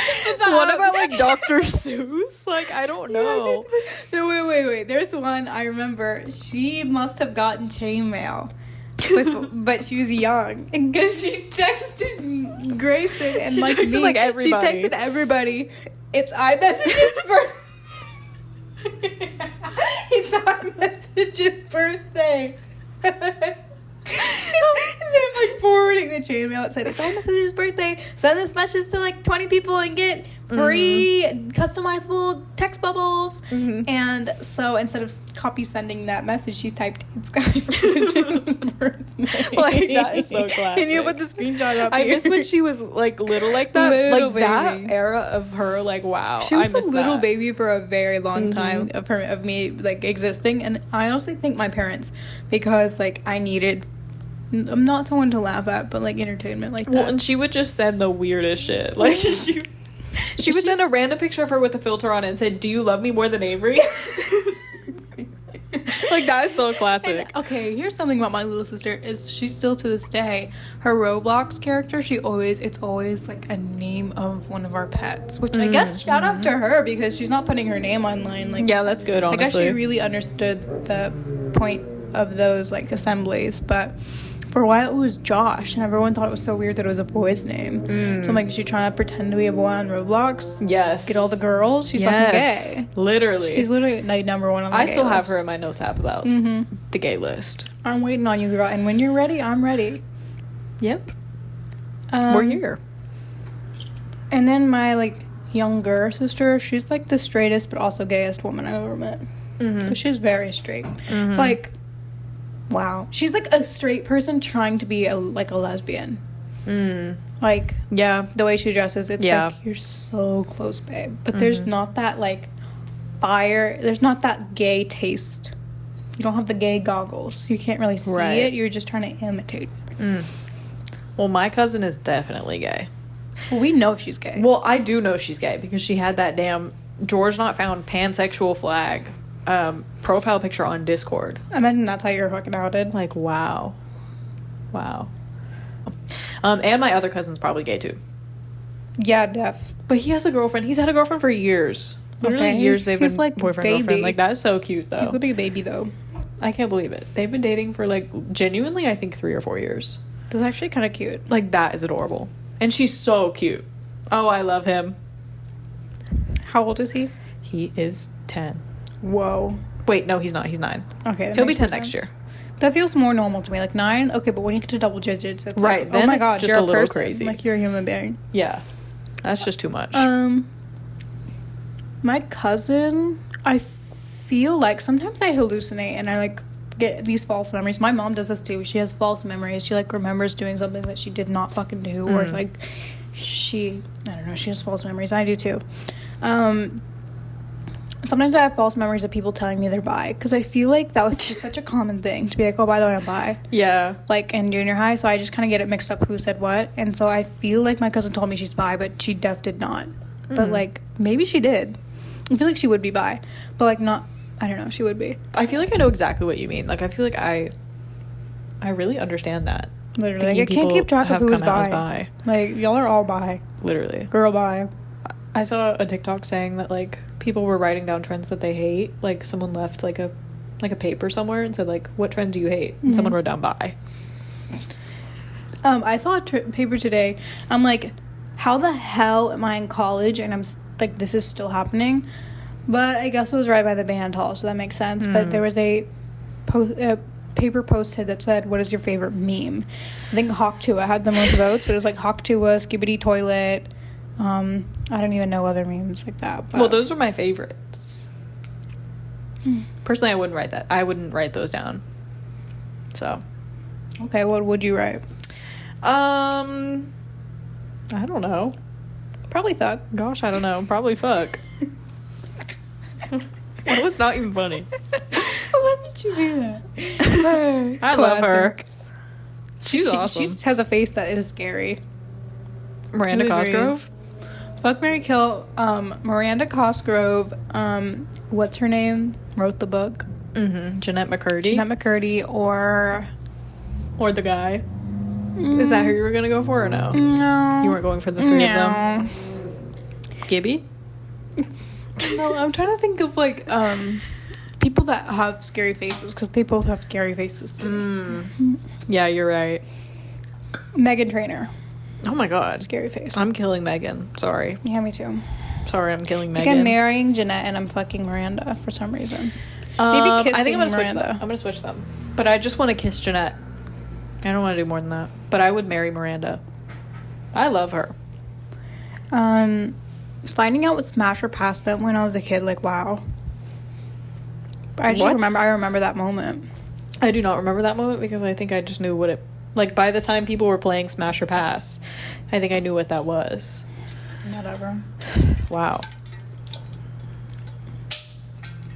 like Dr. Seuss. Like, I don't know. No, wait. There's one I remember. She must have gotten chainmail. But she was young, because she texted Grayson and she like me. Like, everybody. She texted everybody. It's iMessage's birthday. It's iMessage's birthday. Instead of, like, forwarding the chainmail, it said, it's iMessage's birthday. Send this message to, like, 20 people and get free customizable text bubbles. And so instead of copy sending that message, she typed, it's iMessage's birthday. Like, that is so classic. And you put the screenshot up I here. miss when she was, like, little like that. Little baby. That era of her, like, wow. She was a little baby for a very long time of me, like, existing. And I honestly think my parents, because, like, I needed... I'm not someone to laugh at, but, like, entertainment like that. Well, and she would just send the weirdest shit. Like, she would send a random picture of her with a filter on it and said, do you love me more than Avery? Like, that is so classic. And, okay, here's something about my little sister is she's still to this day, her Roblox character, it's always like a name of one of our pets, which I guess shout out to her because she's not putting her name online. Like, yeah, that's good, honestly. I guess she really understood the point of those like assemblies, but for a while it was Josh, and everyone thought it was so weird that it was a boy's name. So I'm like, is she trying to pretend to be a boy on Roblox? Yes. Get all the girls? She's fucking gay. Literally. She's literally like number one on the I gay still have list. her in my notes app about the gay list. I'm waiting on you, girl, and when you're ready, I'm ready. Yep. We're here. And then my like younger sister, she's like the straightest but also gayest woman I've ever met. But she's very straight. Like, wow, she's like a straight person trying to be a lesbian. Like, yeah, the way she dresses, it's like, you're so close, babe. But there's not that like fire. There's not that gay taste. You don't have the gay goggles. You can't really see it. You're just trying to imitate it. Well, my cousin is definitely gay. Well, we know she's gay. Well, I do know she's gay because she had that damn George Not Found pansexual flag profile picture on Discord. I imagine that's how you're fucking outed. Like, wow. And my other cousin's probably gay too. Yeah, def. But he has a girlfriend. He's had a girlfriend for years. Literally years they've been like boyfriend, baby. girlfriend. Like, that's so cute, though. He's literally a baby, though. I can't believe it. They've been dating for, like, genuinely, I think 3 or 4 years. That's actually kind of cute. Like, that is adorable. And she's so cute. Oh, I love him. How old is he? He is 10. Whoa. Wait, no, he's not. He's 9. Okay. He'll be 10 next year. That feels more normal to me. Like 9, okay, but when you get to double digits, it's right, like, then oh my it's god, just you're a little person. crazy. Like, you're a human being. Yeah. That's just too much. My cousin, I feel like sometimes I hallucinate and I like get these false memories. My mom does this too. She has false memories. She like remembers doing something that she did not fucking do, or like I don't know, she has false memories. I do too. Sometimes I have false memories of people telling me they're bi, because I feel like that was just such a common thing to be like, oh, by the way, I'm bi. Yeah. Like in junior high, so I just kind of get it mixed up who said what, and so I feel like my cousin told me she's bi, but she did not. But like maybe she did. I feel like she would be bi, but like not. I don't know. She would be. I feel like I know exactly what you mean. Like, I feel like I really understand that. Literally, like, I can't keep track of who's bi. Like, y'all are all bi. Literally. Girl bi. I saw a TikTok saying that, like, people were writing down trends that they hate. Like, someone left, like a paper somewhere and said, like, what trend do you hate? And someone wrote down bi. I saw a paper today. I'm like, how the hell am I in college? And I'm, like, this is still happening. But I guess it was right by the band hall, so that makes sense. But there was a paper posted that said, what is your favorite meme? I think Hawk Tuah had the most votes, but it was like Hawk Tuah, Skibbity Toilet. I don't even know other memes like that. But. Well, those were my favorites. Personally, I wouldn't write that. I wouldn't write those down. So. Okay, what would you write? I don't know. Probably fuck. Gosh, I don't know. Probably fuck. That was not even funny. Why did you do that? I love her. She's awesome. She has a face that is scary. Miranda Cosgrove? Fuck, marry, kill. Miranda Cosgrove. What's her name? Wrote the book. Jeanette McCurdy. Jeanette McCurdy or the guy. Is that who you were gonna go for or no? No. You weren't going for the three of them? Gibby? No, I'm trying to think of like people that have scary faces, because they both have scary faces too. Yeah, you're right. Meghan Trainor. Oh my god. Scary face. I'm killing Megan. Sorry. Yeah, me too. Sorry, I'm killing Megan. Like, I'm marrying Jeanette and I'm fucking Miranda for some reason. Maybe kissing I think I'm gonna Miranda. switch them. I'm gonna switch them. But I just want to kiss Jeanette. I don't want to do more than that. But I would marry Miranda. I love her. Finding out what Smash or Pass meant when I was a kid, like, wow. I just remember that moment. I do not remember that moment because I think I just knew what it... Like, by the time people were playing Smash or Pass, I think I knew what that was. Whatever. Wow.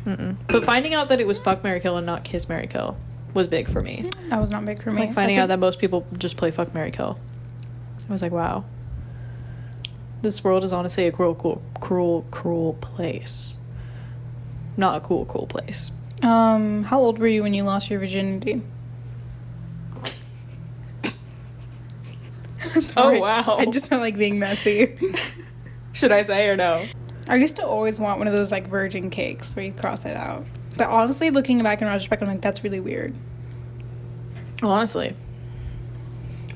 But finding out that it was Fuck, Marry, Kill and not Kiss, Marry, Kill was big for me. That was not big for me. Like, finding out that most people just play Fuck, Marry, Kill. I was like, wow. This world is honestly a cruel place. Not a cool place. How old were you when you lost your virginity? Sorry. Oh, wow. I just don't like being messy. Should I say or no? I used to always want one of those, like, virgin cakes where you cross it out. But honestly, looking back in retrospect, I'm like, that's really weird. Honestly.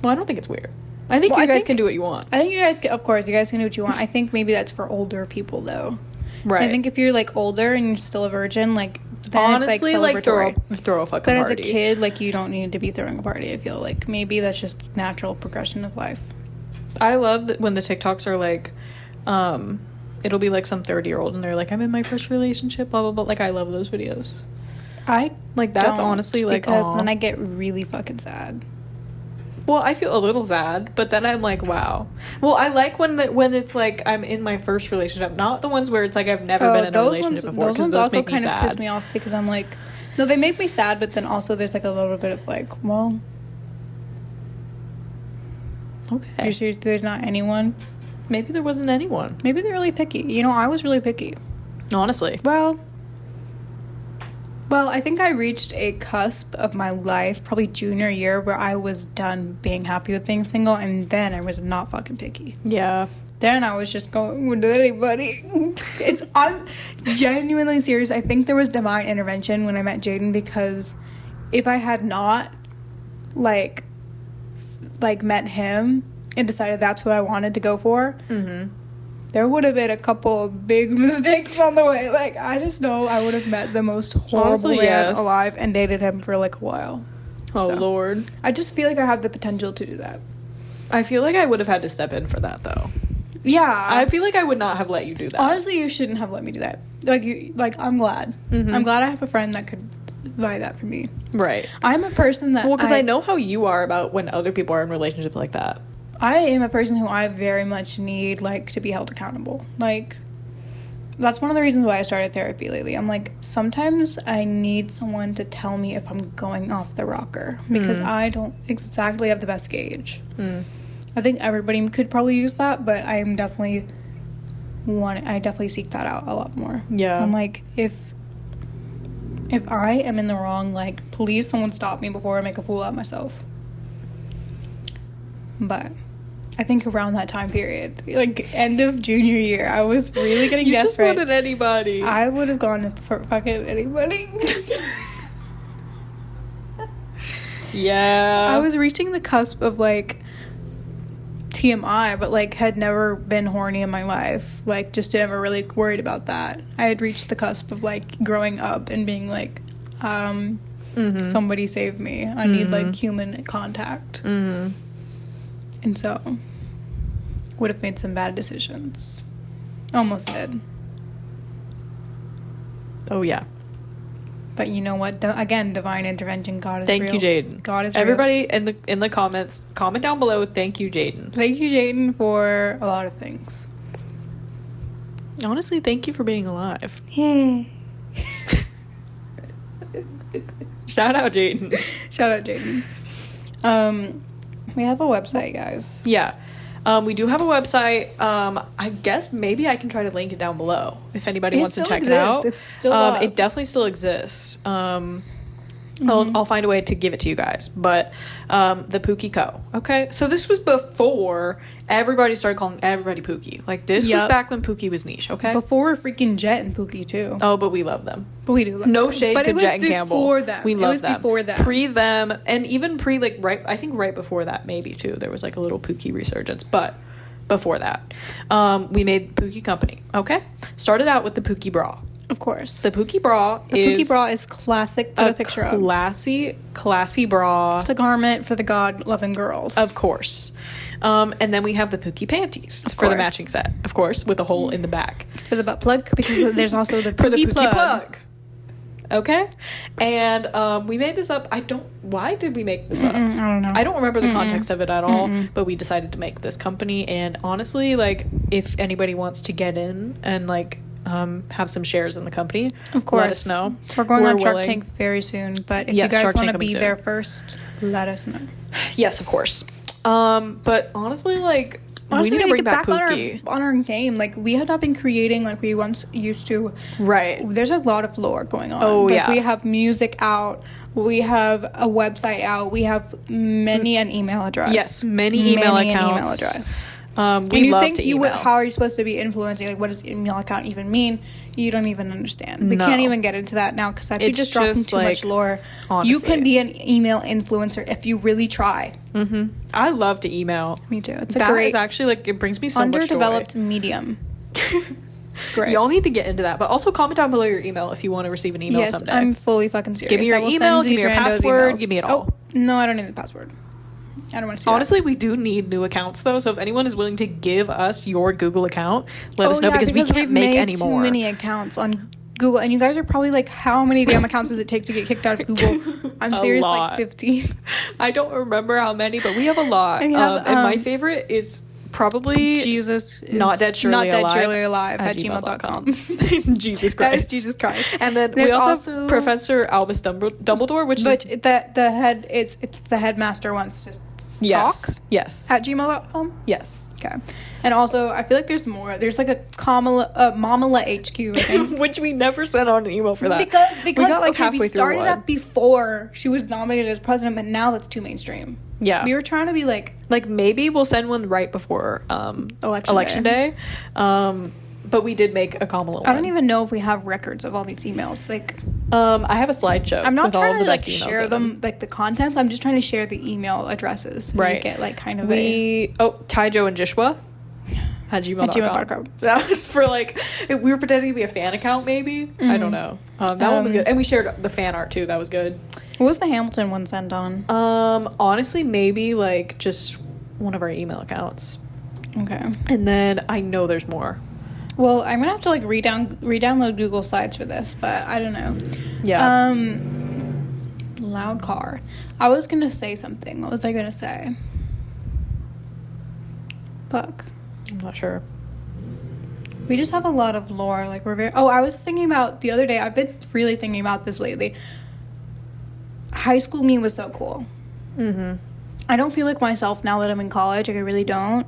Well, I don't think it's weird. I think you guys can do what you want. I think you guys can, of course, you guys can do what you want. I think maybe that's for older people, though. Right. I think if you're, like, older and you're still a virgin, like, then honestly, it's, like, celebratory. throw a fucking but party. as a kid, like, you don't need to be throwing a party, I feel like. Maybe that's just natural progression of life. I love that when the TikToks are like, it'll be like some 30-year-old and they're like, I'm in my first relationship, blah, blah, blah. Like, I love those videos. I like, that's honestly, like, because then I get really fucking sad. Well, I feel a little sad, but then I'm like, wow. Well, I like when it's like I'm in my first relationship, not the ones where it's like I've never been in a relationship before. Those ones also kind of piss sad. me off because I'm like, no, they make me sad, but then also there's like a little bit of like, well, okay. You're serious? There's not anyone? Maybe there wasn't anyone. Maybe they're really picky. You know, I was really picky. Honestly. Well, I think I reached a cusp of my life, probably junior year, where I was done being happy with being single, and then I was not fucking picky. Yeah. Then I was just going with anybody. I'm genuinely serious. I think there was divine intervention when I met Jaden, because if I had not, like met him and decided that's who I wanted to go for, there would have been a couple of big mistakes on the way. Like, I just know I would have met the most horrible man alive and dated him for, like, a while. Oh, Lord. I just feel like I have the potential to do that. I feel like I would have had to step in for that, though. Yeah. I feel like I would not have let you do that. Honestly, you shouldn't have let me do that. I'm glad. I'm glad I have a friend that could buy that for me. Right. I'm a person that... Well, because I know how you are about when other people are in relationships like that. I am a person who I very much need, like, to be held accountable. Like, that's one of the reasons why I started therapy lately. I'm like, sometimes I need someone to tell me if I'm going off the rocker, because I don't exactly have the best gauge. I think everybody could probably use that, but I definitely seek that out a lot more. Yeah. I'm like, if I am in the wrong, like, please someone stop me before I make a fool out of myself. But I think around that time period, like end of junior year, I was really getting desperate. You just wanted anybody. I would have gone for fucking anybody. Yeah. I was reaching the cusp of, like, TMI, but, like, had never been horny in my life. Like, just never really worried about that. I had reached the cusp of, like, growing up and being like, somebody save me. I need, like, human contact. And so, would have made some bad decisions. Almost did. Oh, yeah. But you know what? Again, divine intervention. God is real. Thank you, Jaden. God is Everybody real. in the comments, comment down below. Thank you, Jaden. Thank you, Jaden, for a lot of things. Honestly, thank you for being alive. Yay. Shout out, Jaden. Shout out, Jaden. We have a website, guys. Yeah. We do have a website. I guess maybe I can try to link it down below if anybody wants to check it out. It's still up. It definitely still exists. I'll find a way to give it to you guys. But the Pookie Co. Okay, so this was before everybody started calling everybody Pookie. Like, this was back when Pookie was niche. Okay, before freaking Jet and Pookie too. Oh, but we love them. But we do love no them. shade but to Jet and Campbell. Them. We love them. Before that. Pre them, and even pre, like, I think right before that maybe too. There was like a little Pookie resurgence, but before that, we made Pookie Company. Okay, started out with the Pookie Bra. Of course. The Pookie Bra is classic. Put a picture up. Classy bra. It's a garment for the God-loving girls. Of course. And then we have the Pookie Panties for the matching set, of course, with a hole in the back. For the butt plug, because there's also the Pookie plug. Okay? And we made this up. Why did we make this up? I don't know. I don't remember the context of it at all, but we decided to make this company. And honestly, like, if anybody wants to get in and, like, have some shares in the company, of course, let us know. We're going on Shark Tank very soon, but if you guys want to be there first, let us know. Yes, of course. But honestly, like, Honestly, we need to bring back on Pookie. on our game. Like, we have not been creating like we once used to. Right. There's a lot of lore going on. Oh, like, yeah. we have music out. We have a website out. We have many an email address. Yes, many email accounts. An email address. We and you love think to you would, email. how are you supposed to be influencing? Like, what does email account even mean? You don't even understand. We No. can't even get into that now because I'd be It's just dropping just, too like, much lore. honestly. You can be an email influencer if you really try. Mm-hmm. I love to email. Me too. It's a That great is actually, like, it brings me so much joy. underdeveloped medium. It's great. Y'all need to get into that, but also comment down below your email if you want to receive an email Yes, someday. I'm fully fucking serious. Give me your I will email, send give me these your randos password, emails. give me it all. Oh, no, I don't need the password. I don't want to see Honestly, we do need new accounts though. So if anyone is willing to give us your Google account, let us know because we can't we've make made any too more. many accounts on Google, and you guys are probably like, how many damn accounts does it take to get kicked out of Google? I'm A serious, lot. like 15. I don't remember how many, but we have a lot. I have, and my favorite is probably Jesus is not dead surely alive, surely alive at gmail.com. Jesus Christ. That is Jesus Christ. And then There's we also have Professor Albus Dumbledore, which but is the head, it's the headmaster wants to yes, talk yes, at gmail.com. yes. Okay. And also, I feel like there's more. There's like a Mamala HQ, I think. Which we never sent on an email for that. Because we got like okay, halfway we started through that before she was nominated as president, but now that's too mainstream. Yeah. We were trying to be like maybe we'll send one right before election day. But we did make a Kamala one. I don't even know if we have records of all these emails. Like, I have a slideshow. I'm not with all trying of to the like best emails share in them like the contents. I'm just trying to share the email addresses. So right. You get like kind of Taijo and Jishwa at gmail.com. That was for like we were pretending to be a fan account maybe. I don't know. That one was good. And we shared the fan art too. That was good. What was the Hamilton one sent on? Honestly, maybe like just one of our email accounts. Okay. And then I know there's more. Well, I'm gonna have to like re-download Google Slides for this, but I don't know. Yeah. Loud car. I was gonna say something. What was I gonna say? Fuck. I'm not sure. We just have a lot of lore. Like, we're very... Oh, I was thinking about... The other day, I've been really thinking about this lately. High school me was so cool. Mm-hmm. I don't feel like myself now that I'm in college. Like, I really don't.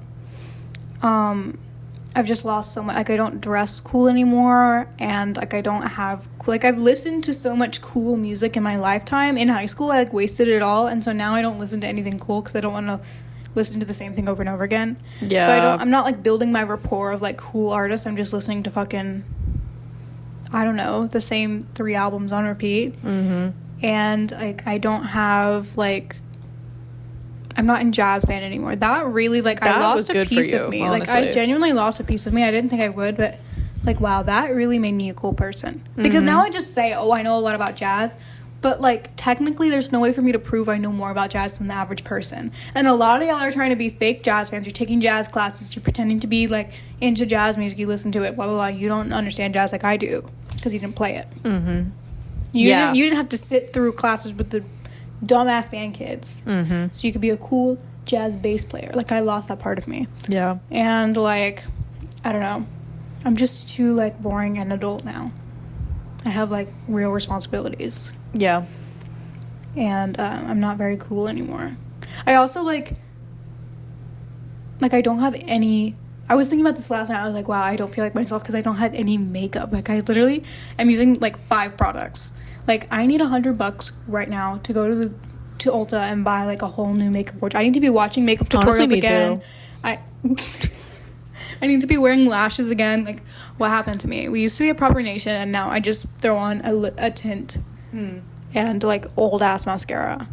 I've just lost so much. Like, I don't dress cool anymore. And, like, I don't have... Like, I've listened to so much cool music in my lifetime. In high school, I, like, wasted it all. And so now I don't listen to anything cool because I don't want to listen to the same thing over and over again. Yeah. So I'm not like building my rapport of like cool artists. I'm just listening to fucking, I don't know, the same 3 albums on repeat. Mm-hmm. And like I don't have like, I'm not in jazz band anymore. That really like That I was lost a good for piece you, of me. honestly. Like I genuinely lost a piece of me. I didn't think I would, but like wow, that really made me a cool person. Because now I just say, oh, I know a lot about jazz. But, like, technically, there's no way for me to prove I know more about jazz than the average person. And a lot of y'all are trying to be fake jazz fans. You're taking jazz classes. You're pretending to be, like, into jazz music. You listen to it, blah, blah, blah. You don't understand jazz like I do because you didn't play it. Mm-hmm. You didn't have to sit through classes with the dumbass band kids. Mm-hmm. So you could be a cool jazz bass player. Like, I lost that part of me. Yeah. And, like, I don't know. I'm just too, like, boring and adult now. I have, like, real responsibilities. Yeah. And I'm not very cool anymore. I also like I don't have any... I was thinking about this last night. I was like, wow, I don't feel like myself because I don't have any makeup. Like, I literally am using like 5 products. Like, I need $100 right now to go to Ulta and buy like a whole new makeup wardrobe. I need to be watching makeup tutorials Honestly, me again. too. I need to be wearing lashes again. Like, what happened to me? We used to be a proper nation, and now I just throw on a tint and like old ass mascara.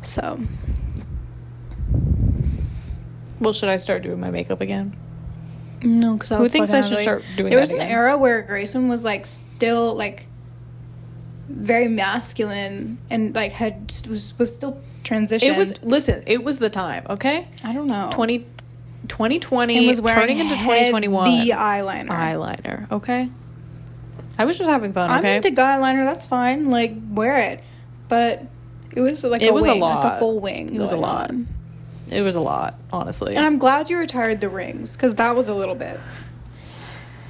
So, Well, should I start doing my makeup again? no, because Who thinks I should start doing There that was an again? era where Grayson was like still like very masculine and like was still transitioned. It was the time, okay? I don't know. 2020 And was wearing turning into 2021. heavy eyeliner. Eyeliner, okay? I was just having fun, I'm okay? into eyeliner. That's fine. Like, wear it. But it was like It was a wing, lot. like a full wing. It was a going lot. on. It was a lot, honestly. And I'm glad you retired the rings because that was a little bit.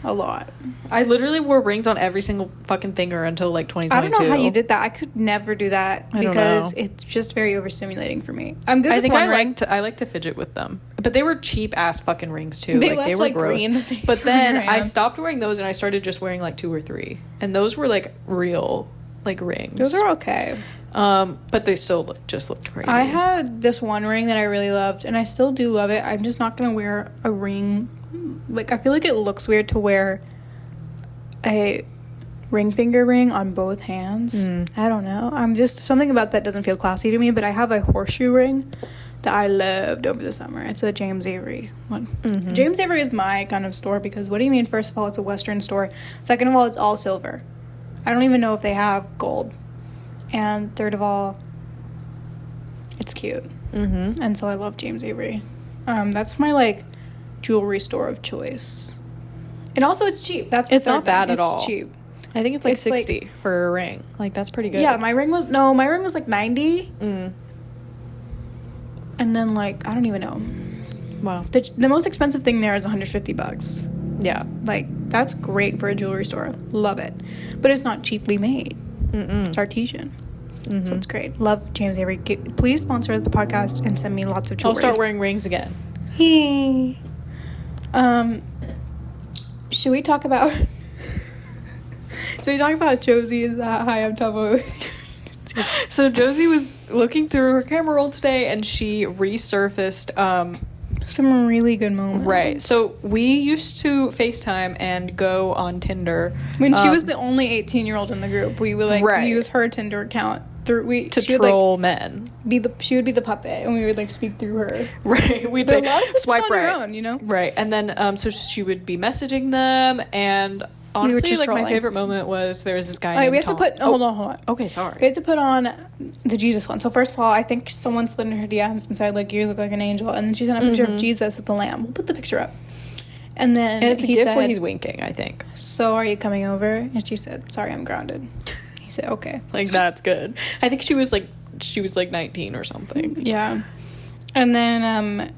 a lot. I literally wore rings on every single fucking finger until like 2022. I don't know how you did that. I could never do that I don't because know. it's just very overstimulating for me. I'm good I with think one I ring. like to fidget with them, but they were cheap ass fucking rings too. They Like they left, were like, gross. green stains But on then your I hand. stopped wearing those and I started just wearing like 2 or 3, and those were like real like rings. Those are okay. But they still looked crazy. I had this one ring that I really loved, and I still do love it. I'm just not gonna wear a ring. Like, I feel like it looks weird to wear a ring finger ring on both hands. I don't know. I'm just, something about that doesn't feel classy to me, but I have a horseshoe ring that I loved over the summer. It's a James Avery one. James Avery is my kind of store because what do you mean? First of all, it's a Western store. Second of all, it's all silver. I don't even know if they have gold. And third of all, it's cute. And so I love James Avery. That's my, like, jewelry store of choice. And also it's cheap. It's not bad at all. It's cheap. I think it's like It's like- 60 for a ring. Like that's pretty good. Yeah, my ring was like 90. And then, like, I don't even know. Wow. The most expensive thing there is $150. Yeah. Like, that's great for a jewelry store. Love it. But it's not cheaply made. It's artesian. So it's great. Love James Avery. Please sponsor the podcast and send me lots of jewelry. I'll start wearing rings again. Should we talk about Josie is that high up top? So Josie was looking through her camera roll today and she resurfaced some really good moments. right. So we used to FaceTime and go on Tinder. When she was the only 18-year-old in the group, we would like Right. use her Tinder account to to troll men. She would be the puppet, and we would like speak through her. Right. We'd But a say lot of this swipe was on right. your own, you know. Right. And then so she would be messaging them, and honestly, just like trolling. my favorite moment was there was this guy Okay, named we have Tom. to put. Hold on. Okay, sorry. We have to put on the Jesus one. So first of all, I think someone slid in her DMs and said like, "You look like an angel," and then she sent a picture of Jesus with the lamb. We'll put the picture up. And then And it's a he gift said, where he's winking, I think. "So are you coming over?" And she said, "Sorry, I'm grounded." He said, "Okay." Like that's good. I think she was like 19 or something. Yeah. And then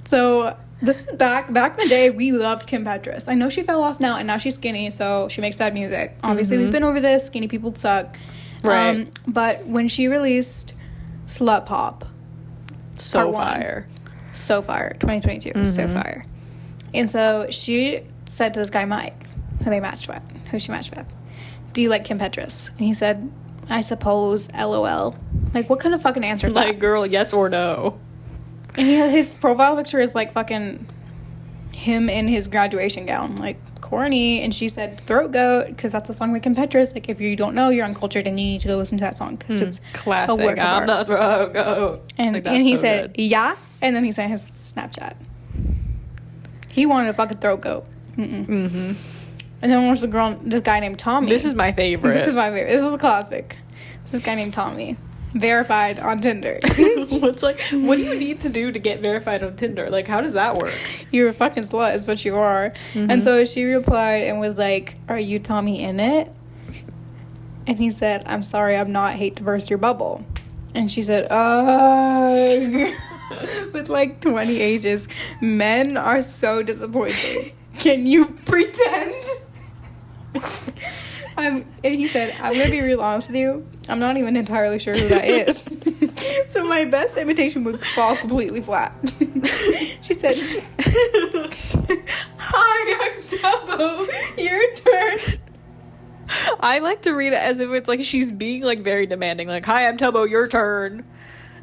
so this is back in the day we loved Kim Petras. I know she fell off now and now she's skinny, so she makes bad music. Obviously we've been over this, skinny people suck. Right. But when she released Slut Pop, So Part one. fire. so fire, 2022, so fire. And so she said to this guy Mike, who she matched with, "Do you like Kim Petras?" And he said, "I suppose, LOL." Like, what kind of fucking answer is Like, that? girl, yes or no? And his profile picture is like fucking him in his graduation gown, like corny. And she said "Throat Goat" because that's a song by Kim Petras. Like, if you don't know, you're uncultured and you need to go listen to that song because it's Classic. a work of I'm art. the throat goat. And Like, that's and he so said good. "Yeah," and then he sent his Snapchat. He wanted a fucking throat goat. And then there's this guy named Tommy. This is my favorite. This is my favorite. This is a classic. This guy named Tommy, verified on Tinder. What's like? What do you need to do to get verified on Tinder? Like, how does that work? You're a fucking slut, is what you are. And so she replied and was like, "Are you Tommy in it?" And he said, "I'm sorry, I'm not. Hate to burst your bubble." And she said, "Ugh." With like 20 ages. Men are so disappointing. Can you pretend? And he said, "I'm gonna be real honest with you. I'm not even entirely sure who that is." So my best imitation would fall completely flat. She said, "Hi, I'm Dubbo. Your turn." I like to read it as if it's like she's being like very demanding. Like, "Hi, I'm Tubbo. Your turn."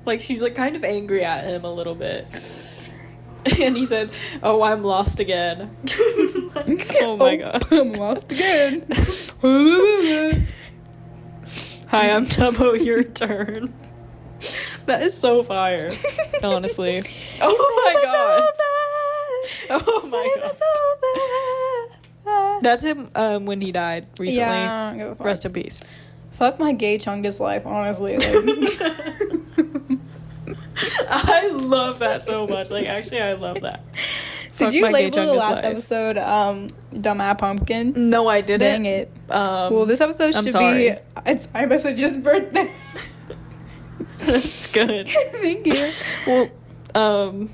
Like she's like kind of angry at him a little bit. And he said, "Oh, I'm lost again." Like, oh my god. I'm lost again. "Hi, I'm Tubbo. Your turn." That is so fire. Honestly. Oh my god. Oh my god. That's him when he died recently. Yeah, I don't give a fuck. Rest in peace. Fuck my gay chungus life, honestly. Like, I love that so much. Like, actually, I love that. did you my gay label the chungus last life. episode "Dumbass Pumpkin"? No, I didn't. Dang it. Well, this episode I'm should sorry. be it's iMessage's birthday. That's good. Thank you. Well,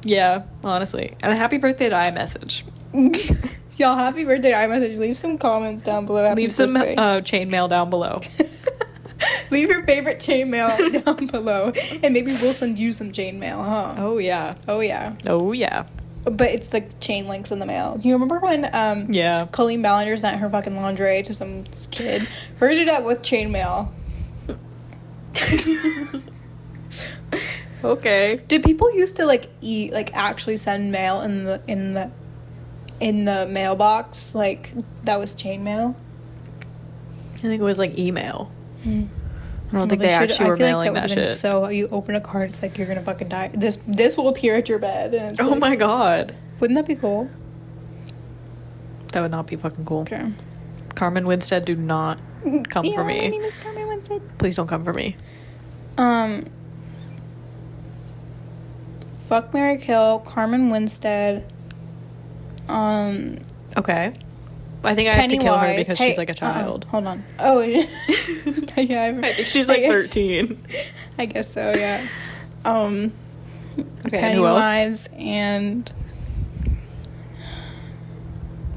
yeah, honestly. And a happy birthday to iMessage. Y'all, happy birthday, iMessage. Leave some comments down below. Happy Leave some birthday. chainmail down below. Leave your favorite chainmail down below, and maybe we'll send you some chainmail, huh? Oh yeah. Oh yeah. Oh yeah. But it's like chain links in the mail. You remember when Yeah. Colleen Ballinger sent her fucking lingerie to some kid? Hurried it up with chainmail. Okay. Did people used to like actually send mail in the mailbox? Like that was chainmail? I think it was like email. Hmm. I don't think they actually were mailing that shit. So you open a card, it's like you're gonna fucking die. This will appear at your bed. And it's Oh like, my god. wouldn't that be cool? That would not be fucking cool. Okay. Carmen Winstead, do not come for me. My name is Carmen Winstead. Please don't come for me. Fuck, marry, kill, Carmen Winstead. Okay. I think I have to kill her because she's like a child. Hold on. Oh, yeah. I think she's like 13. I guess so, yeah. Okay, and who else? Pennywise and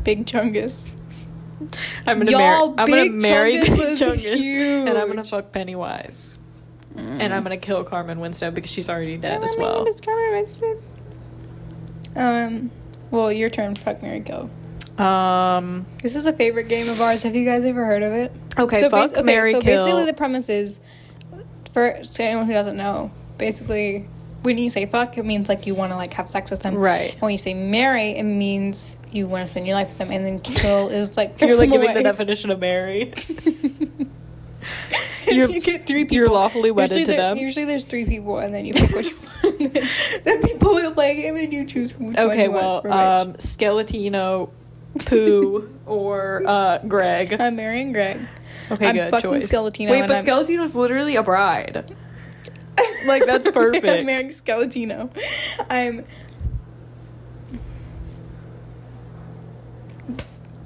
Big Chungus. I'm gonna Y'all, marry Big Big Chungus was Chungus, huge. and I'm gonna fuck Pennywise, and I'm gonna kill Carmen Winstead because she's already dead as My well. name is Carmen Winstead. Well, your turn. Fuck, marry, kill. This is a favorite game of ours. Have you guys ever heard of it? Okay, so fuck, marry, so kill. basically the premise is, for anyone who doesn't know, basically when you say fuck, it means like you want to like have sex with them, Right. And when you say marry, it means you want to spend your life with them, and then kill is like You're like giving away. the definition of marry. You get 3 people. You're lawfully wedded to them. Usually there's 3 people, and then you pick which one. The people will play a game, and you choose which one Okay, you well, want. Skeletino, Pooh, or Greg. I'm marrying Greg. Okay, I'm good fucking choice. Skeletino, Wait, and but I'm- Skeletino's literally a bride. Like, that's perfect. I'm marrying Skeletino.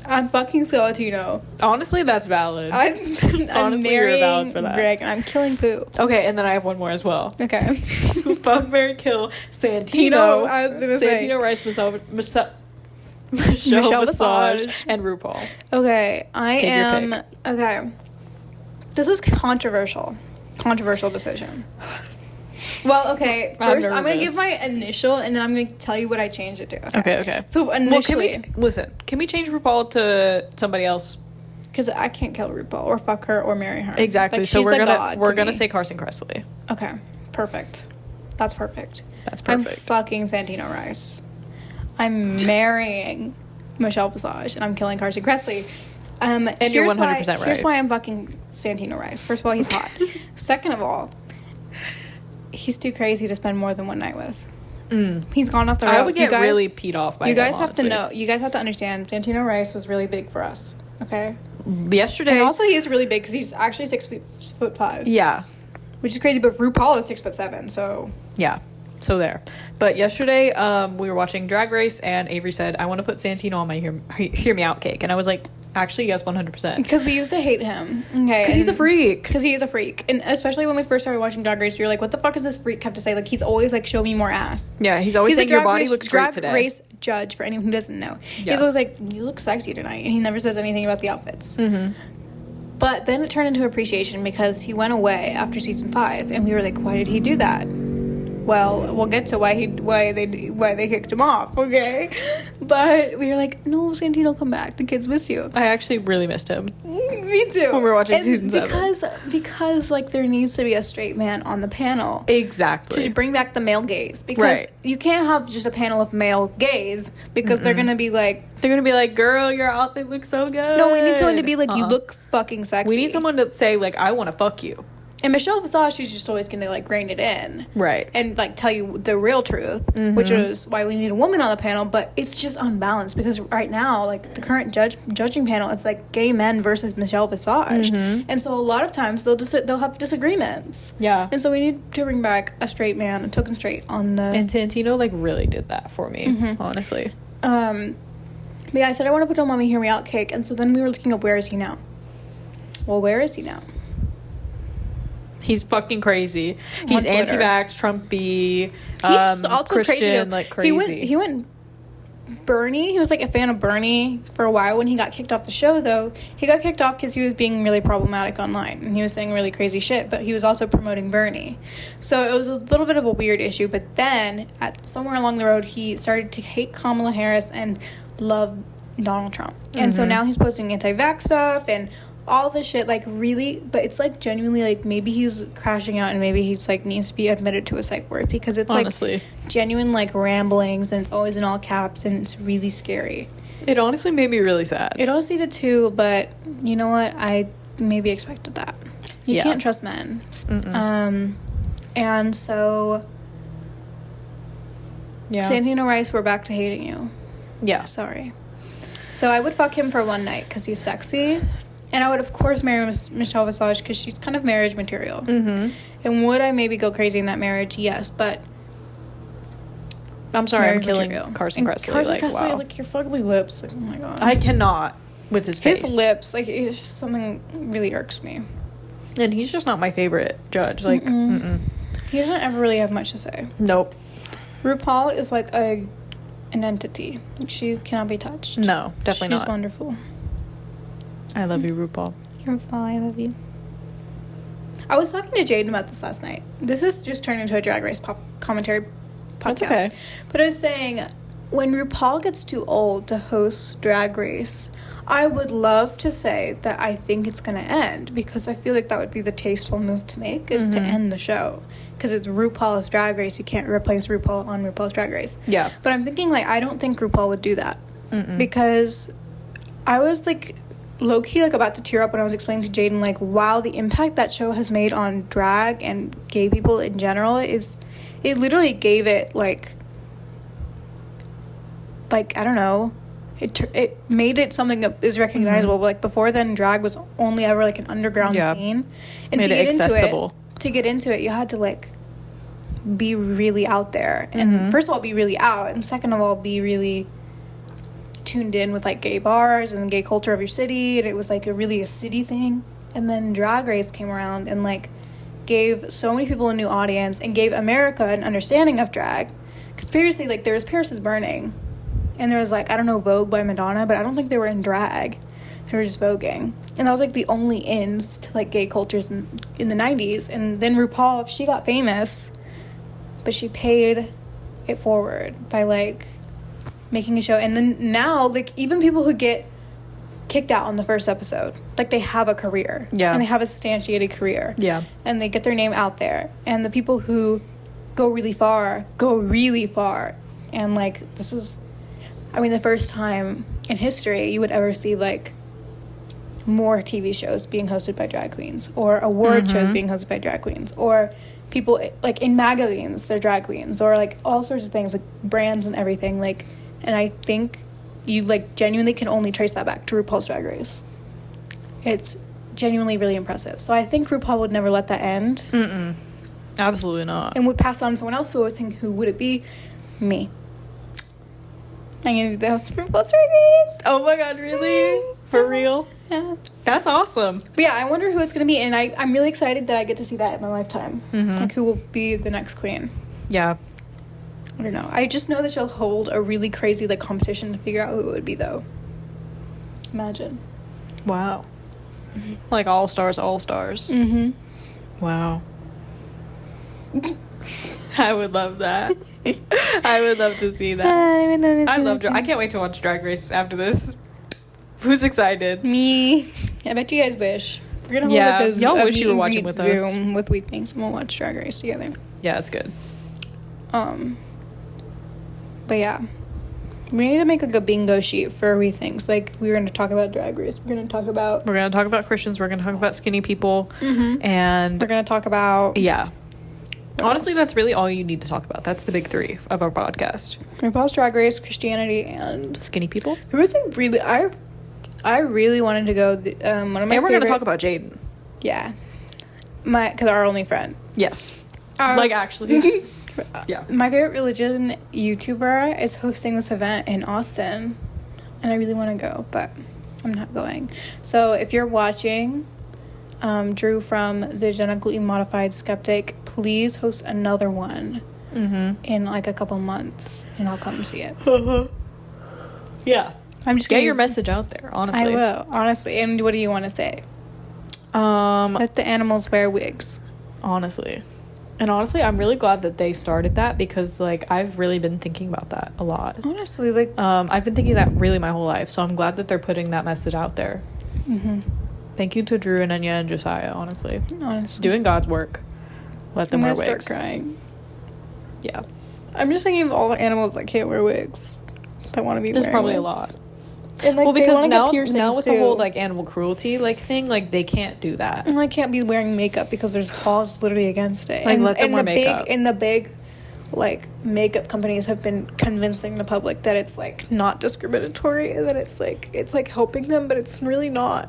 I'm fucking Skeletino. Honestly, that's valid. I'm Honestly, you're marrying valid for that. Greg, and I'm killing Pooh. Okay, and then I have one more as well. Okay. Fuck, marry, kill Santino. Tino, I was gonna say. Santino Rice, Michelle Michelle Visage, Visage. and RuPaul. Okay, I Take your am. pick. Okay. This is controversial. Controversial decision. Well, okay. First, I'm gonna nervous. give my initial, and then I'm gonna tell you what I changed it to. Okay. So Well, initially, can we change RuPaul to somebody else? because I can't kill RuPaul or fuck her or marry her. Exactly. Like, So she's we're a gonna god we're to gonna me. say Carson Kressley. Okay, perfect. That's perfect. That's I'm perfect. fucking Santino Rice. I'm marrying Michelle Visage, and I'm killing Carson Kressley. And you're 100% right. Here's why I'm fucking Santino Rice. First of all, he's hot. Second of all, he's too crazy to spend more than one night with. He's gone off the rails. I would get really peed off by You him, guys have honestly. to know. You guys have to understand. Santino Rice was really big for us. Okay. Yesterday. And also, he is really big because he's actually 6'5". Yeah. Which is crazy, but RuPaul is 6'7", so. Yeah. So there. But yesterday, we were watching Drag Race, and Avery said, I want to put Santino on my Hear Me Out cake. And I was like, actually, yes, 100%. Because we used to hate him. Okay. Because he's a freak. Because he is a freak. And especially when we first started watching Drag Race, we were like, what the fuck does this freak have to say? Like, he's always like, show me more ass. Yeah, he's always He's a saying your Drag body Race- looks great Drag today. Race judge, for anyone who doesn't know. Yeah. He's always like, you look sexy tonight. And he never says anything about the outfits. Mm-hmm. But then it turned into appreciation because he went away after season 5. And we were like, why did he do that? Well, we'll get to why they kicked him off, okay? But we were like, no, Santino, come back. The kids miss you. I actually really missed him. Me too. When we were watching And season 7. because like there needs to be a straight man on the panel Exactly. to bring back the male gaze. Because Right. you can't have just a panel of male gays because they're gonna be like, They're going to be like, girl, your outfit looks so good. no, we need someone to be like, you look fucking sexy. We need someone to say, like, I want to fuck you. And Michelle Visage, she's just always gonna like rein it in. Right. And like tell you the real truth, which is why we need a woman on the panel. But it's just unbalanced because right now, like the current judging panel, it's like gay men versus Michelle Visage, and so a lot of times they'll have disagreements. Yeah. And so we need to bring back a straight man, a token straight on the. And Santino, like, really did that for me, honestly. But yeah, I said I want to put on Mommy Hear Me Out cake, and so then we were looking up where is he now. Well, where is he now? He's fucking crazy. He's Twitter. anti-vax, Trumpy, He's just also Christian, crazy. Though. like, crazy. He went Bernie. He was like a fan of Bernie for a while. When he got kicked off the show, though, he got kicked off because he was being really problematic online and he was saying really crazy shit, but he was also promoting Bernie. So it was a little bit of a weird issue. But then somewhere along the road, he started to hate Kamala Harris and love Donald Trump. And so now he's posting anti-vax stuff and all this shit, like, really, but it's like genuinely like maybe he's crashing out and maybe he's like needs to be admitted to a psych ward, because it's honestly like genuine like ramblings and it's always in all caps and it's really scary. It honestly made me really sad. It honestly did too, but you know what, I maybe expected that. You can't trust men. And so Santino Rice, we're back to hating you. Sorry. So I would fuck him for one night because he's sexy. And I would, of course, marry Michelle Visage because she's kind of marriage material. And would I maybe go crazy in that marriage? Yes, but... I'm sorry, I'm killing Carson Kressley. Carson Kressley, like, your fugly lips. Like, oh, my God. I cannot with his face. His lips, like, it's just something really irks me. And he's just not my favorite judge. Like, He doesn't ever really have much to say. Nope. RuPaul is, like, an entity. Like, she cannot be touched. No, definitely not. She's wonderful. I love you, RuPaul. RuPaul, I love you. I was talking to Jaden about this last night. This has just turned into a Drag Race commentary podcast. That's okay. But I was saying, when RuPaul gets too old to host Drag Race, I would love to say that I think it's going to end, because I feel like that would be the tasteful move to make, is to end the show. Because it's RuPaul's Drag Race. You can't replace RuPaul on RuPaul's Drag Race. Yeah. But I'm thinking, like, I don't think RuPaul would do that. Because I was, like... low-key, like, about to tear up when I was explaining to Jaden, like, wow, the impact that show has made on drag and gay people in general is, it literally gave it, like, I don't know, it made it something that is recognizable. Like, before then, drag was only ever, like, an underground scene. And made to get accessible. To get into it, you had to, like, be really out there. And first of all, be really out, and second of all, be really... tuned in with like gay bars and the gay culture of your city, and it was like a city thing. And then Drag Race came around and like gave so many people a new audience and gave America an understanding of drag, because previously, like, there was Paris is Burning and there was, like, I don't know, Vogue by Madonna, but I don't think they were in drag, they were just voguing, and that was like the only ins to like gay cultures in the 90s. And then RuPaul, she got famous, but she paid it forward by like making a show. And then now, like, even people who get kicked out on the first episode, like, they have a career. Yeah. And they have a substantiated career. Yeah. And they get their name out there. And the people who go really far. And, like, this is, I mean, the first time in history you would ever see, like, more TV shows being hosted by drag queens, or award shows being hosted by drag queens, or people, like, in magazines, they're drag queens, or, like, all sorts of things, like, brands and everything, like. And I think you, like, genuinely can only trace that back to RuPaul's Drag Race. It's genuinely really impressive. So I think RuPaul would never let that end. Absolutely not. And would pass it on to someone else. So I was thinking, who would it be? Me. I'm going to be the host of RuPaul's Drag Race. Oh my God, really? For real? Yeah. That's awesome. But yeah, I wonder who it's going to be. And I'm really excited that I get to see that in my lifetime. Like, who will be the next queen. Yeah. I don't know. I just know that she'll hold a really crazy, like, competition to figure out who it would be, though. Imagine. Wow. Like, all-stars. Wow. I would love that. I would love to see that. I can't wait to watch Drag Race after this. Who's excited? Me. I bet you guys wish. We're gonna hold y'all wish you were watching with us. Zoom with Wethinks, and we'll watch Drag Race together. Yeah, it's good. But yeah, we need to make like a bingo sheet for Wethinks. Like, we're going to talk about Drag Race. We're going to talk about Christians. We're going to talk about skinny people. And we're going to talk about... Yeah. Honestly, that's really all you need to talk about. That's the big three of our podcast. RuPaul's Drag Race, Christianity, and... skinny people. There was a really... I really wanted to go... one of my And we're going to talk about Jaden. Yeah. Because our only friend. Yes. Like, actually... Yeah. My favorite religion YouTuber is hosting this event in Austin, and I really want to go, but I'm not going. So if you're watching, Drew from the Genetically Modified Skeptic, please host another one in like a couple months, and I'll come see it. Yeah. I'm just Get gonna your use- message out there, honestly. I will, honestly. And what do you want to say? Let the animals wear wigs. Honestly. And honestly, I'm really glad that they started that because, like, I've really been thinking about that a lot. Honestly, like... I've been thinking that really my whole life, so I'm glad that they're putting that message out there. Mm-hmm. Thank you to Drew and Enya and Josiah, honestly. Honestly. Doing God's work. Let them wear wigs. I'm gonna start crying. Yeah. I'm just thinking of all the animals that can't wear wigs. That want to be There's wearing probably wigs. a lot. And, like, well, they because wanna now get piercings, with the too. whole, like, animal cruelty, like, thing, like, they can't do that. And I can't be wearing makeup because there's laws literally against it. Like, and, let them wear makeup. The big, like, makeup companies have been convincing the public that it's, like, not discriminatory and that it's, like, helping them, but it's really not.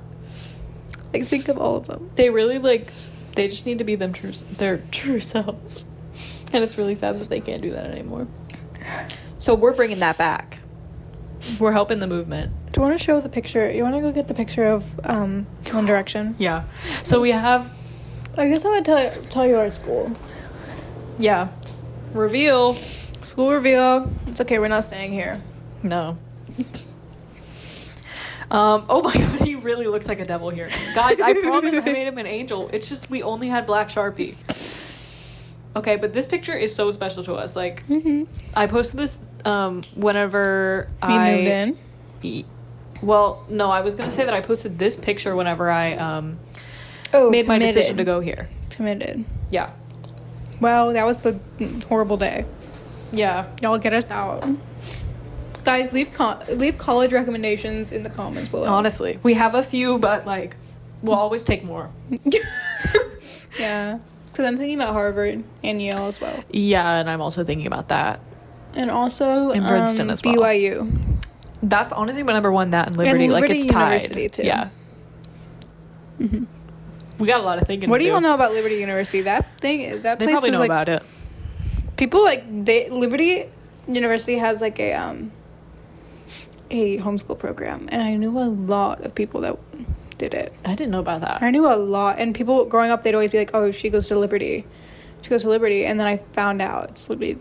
Like, think of all of them. They really, like, they just need to be their true selves. And it's really sad that they can't do that anymore. So we're bringing that back. We're helping the movement. Do you want to show the picture? You want to go get the picture of One Direction? Yeah. So we have... I guess I would tell you our school. Yeah. Reveal. School reveal. It's okay, we're not staying here. No. Oh my god, he really looks like a devil here. Guys, I promise I made him an angel. It's just we only had black Sharpie. Okay, but this picture is so special to us. Like, I posted this whenever We moved in? Well, no, I was going to say that I posted this picture whenever I made my decision to go here. Committed. Yeah. Wow, that was the horrible day. Yeah. Y'all get us out. Guys, leave college recommendations in the comments below. Honestly, we have a few, but, like, we'll always take more. Yeah. Because I'm thinking about Harvard and Yale as well. Yeah, and I'm also thinking about that. And also And Princeton as well. BYU. That's honestly my number one, that and Liberty. And Liberty like, it's tied. University, too. Yeah. Mm-hmm. We got a lot of thinking What to do you all know about Liberty University? That They place probably is, know like, about it. people, like, Liberty University has, like, a homeschool program. And I knew a lot of people that did it. I didn't know about that. I knew a lot. And people growing up, they'd always be like, oh, she goes to Liberty. She goes to Liberty. And then I found out it's Liberty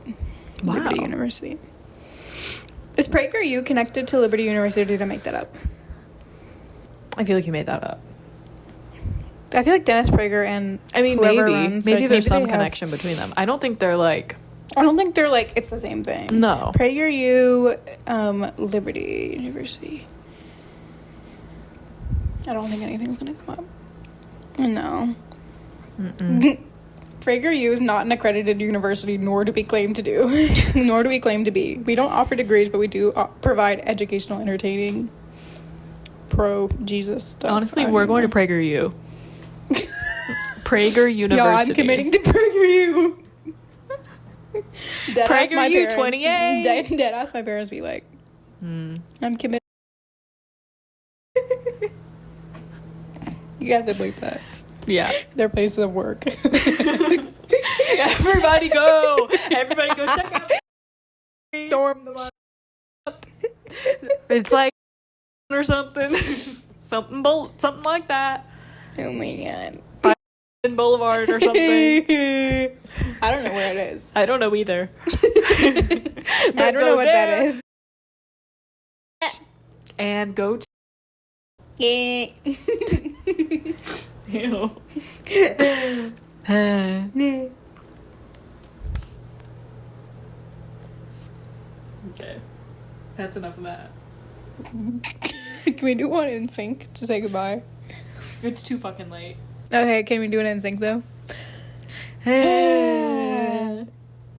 University. Is PragerU connected to Liberty University, or did I make that up? I feel like you made that up. I feel like Dennis Prager and maybe runs, maybe there's some they have- connection between them. I don't think they're like... I don't think they're like, it's the same thing. No. PragerU, Liberty University. I don't think anything's gonna come up. No. PragerU is not an accredited university, nor do we claim to do. Nor do we claim to be. We don't offer degrees, but we do provide educational, entertaining, pro-Jesus stuff. Honestly, we're going to PragerU. Prager University. Yeah, I'm committing to PragerU. PragerU 28. Dead ask my parents be like, I'm committed. You have to believe that. Yeah. Their places of work. Everybody go check out. Storm the It's like or something. something like that. Oh my god. Boulevard or something. I don't know where it is. I don't know either. I don't know what that is. And go to... Ew. Okay. That's enough of that. Can we do one in sync to say goodbye? It's too fucking late. Okay, can we do it in sync though?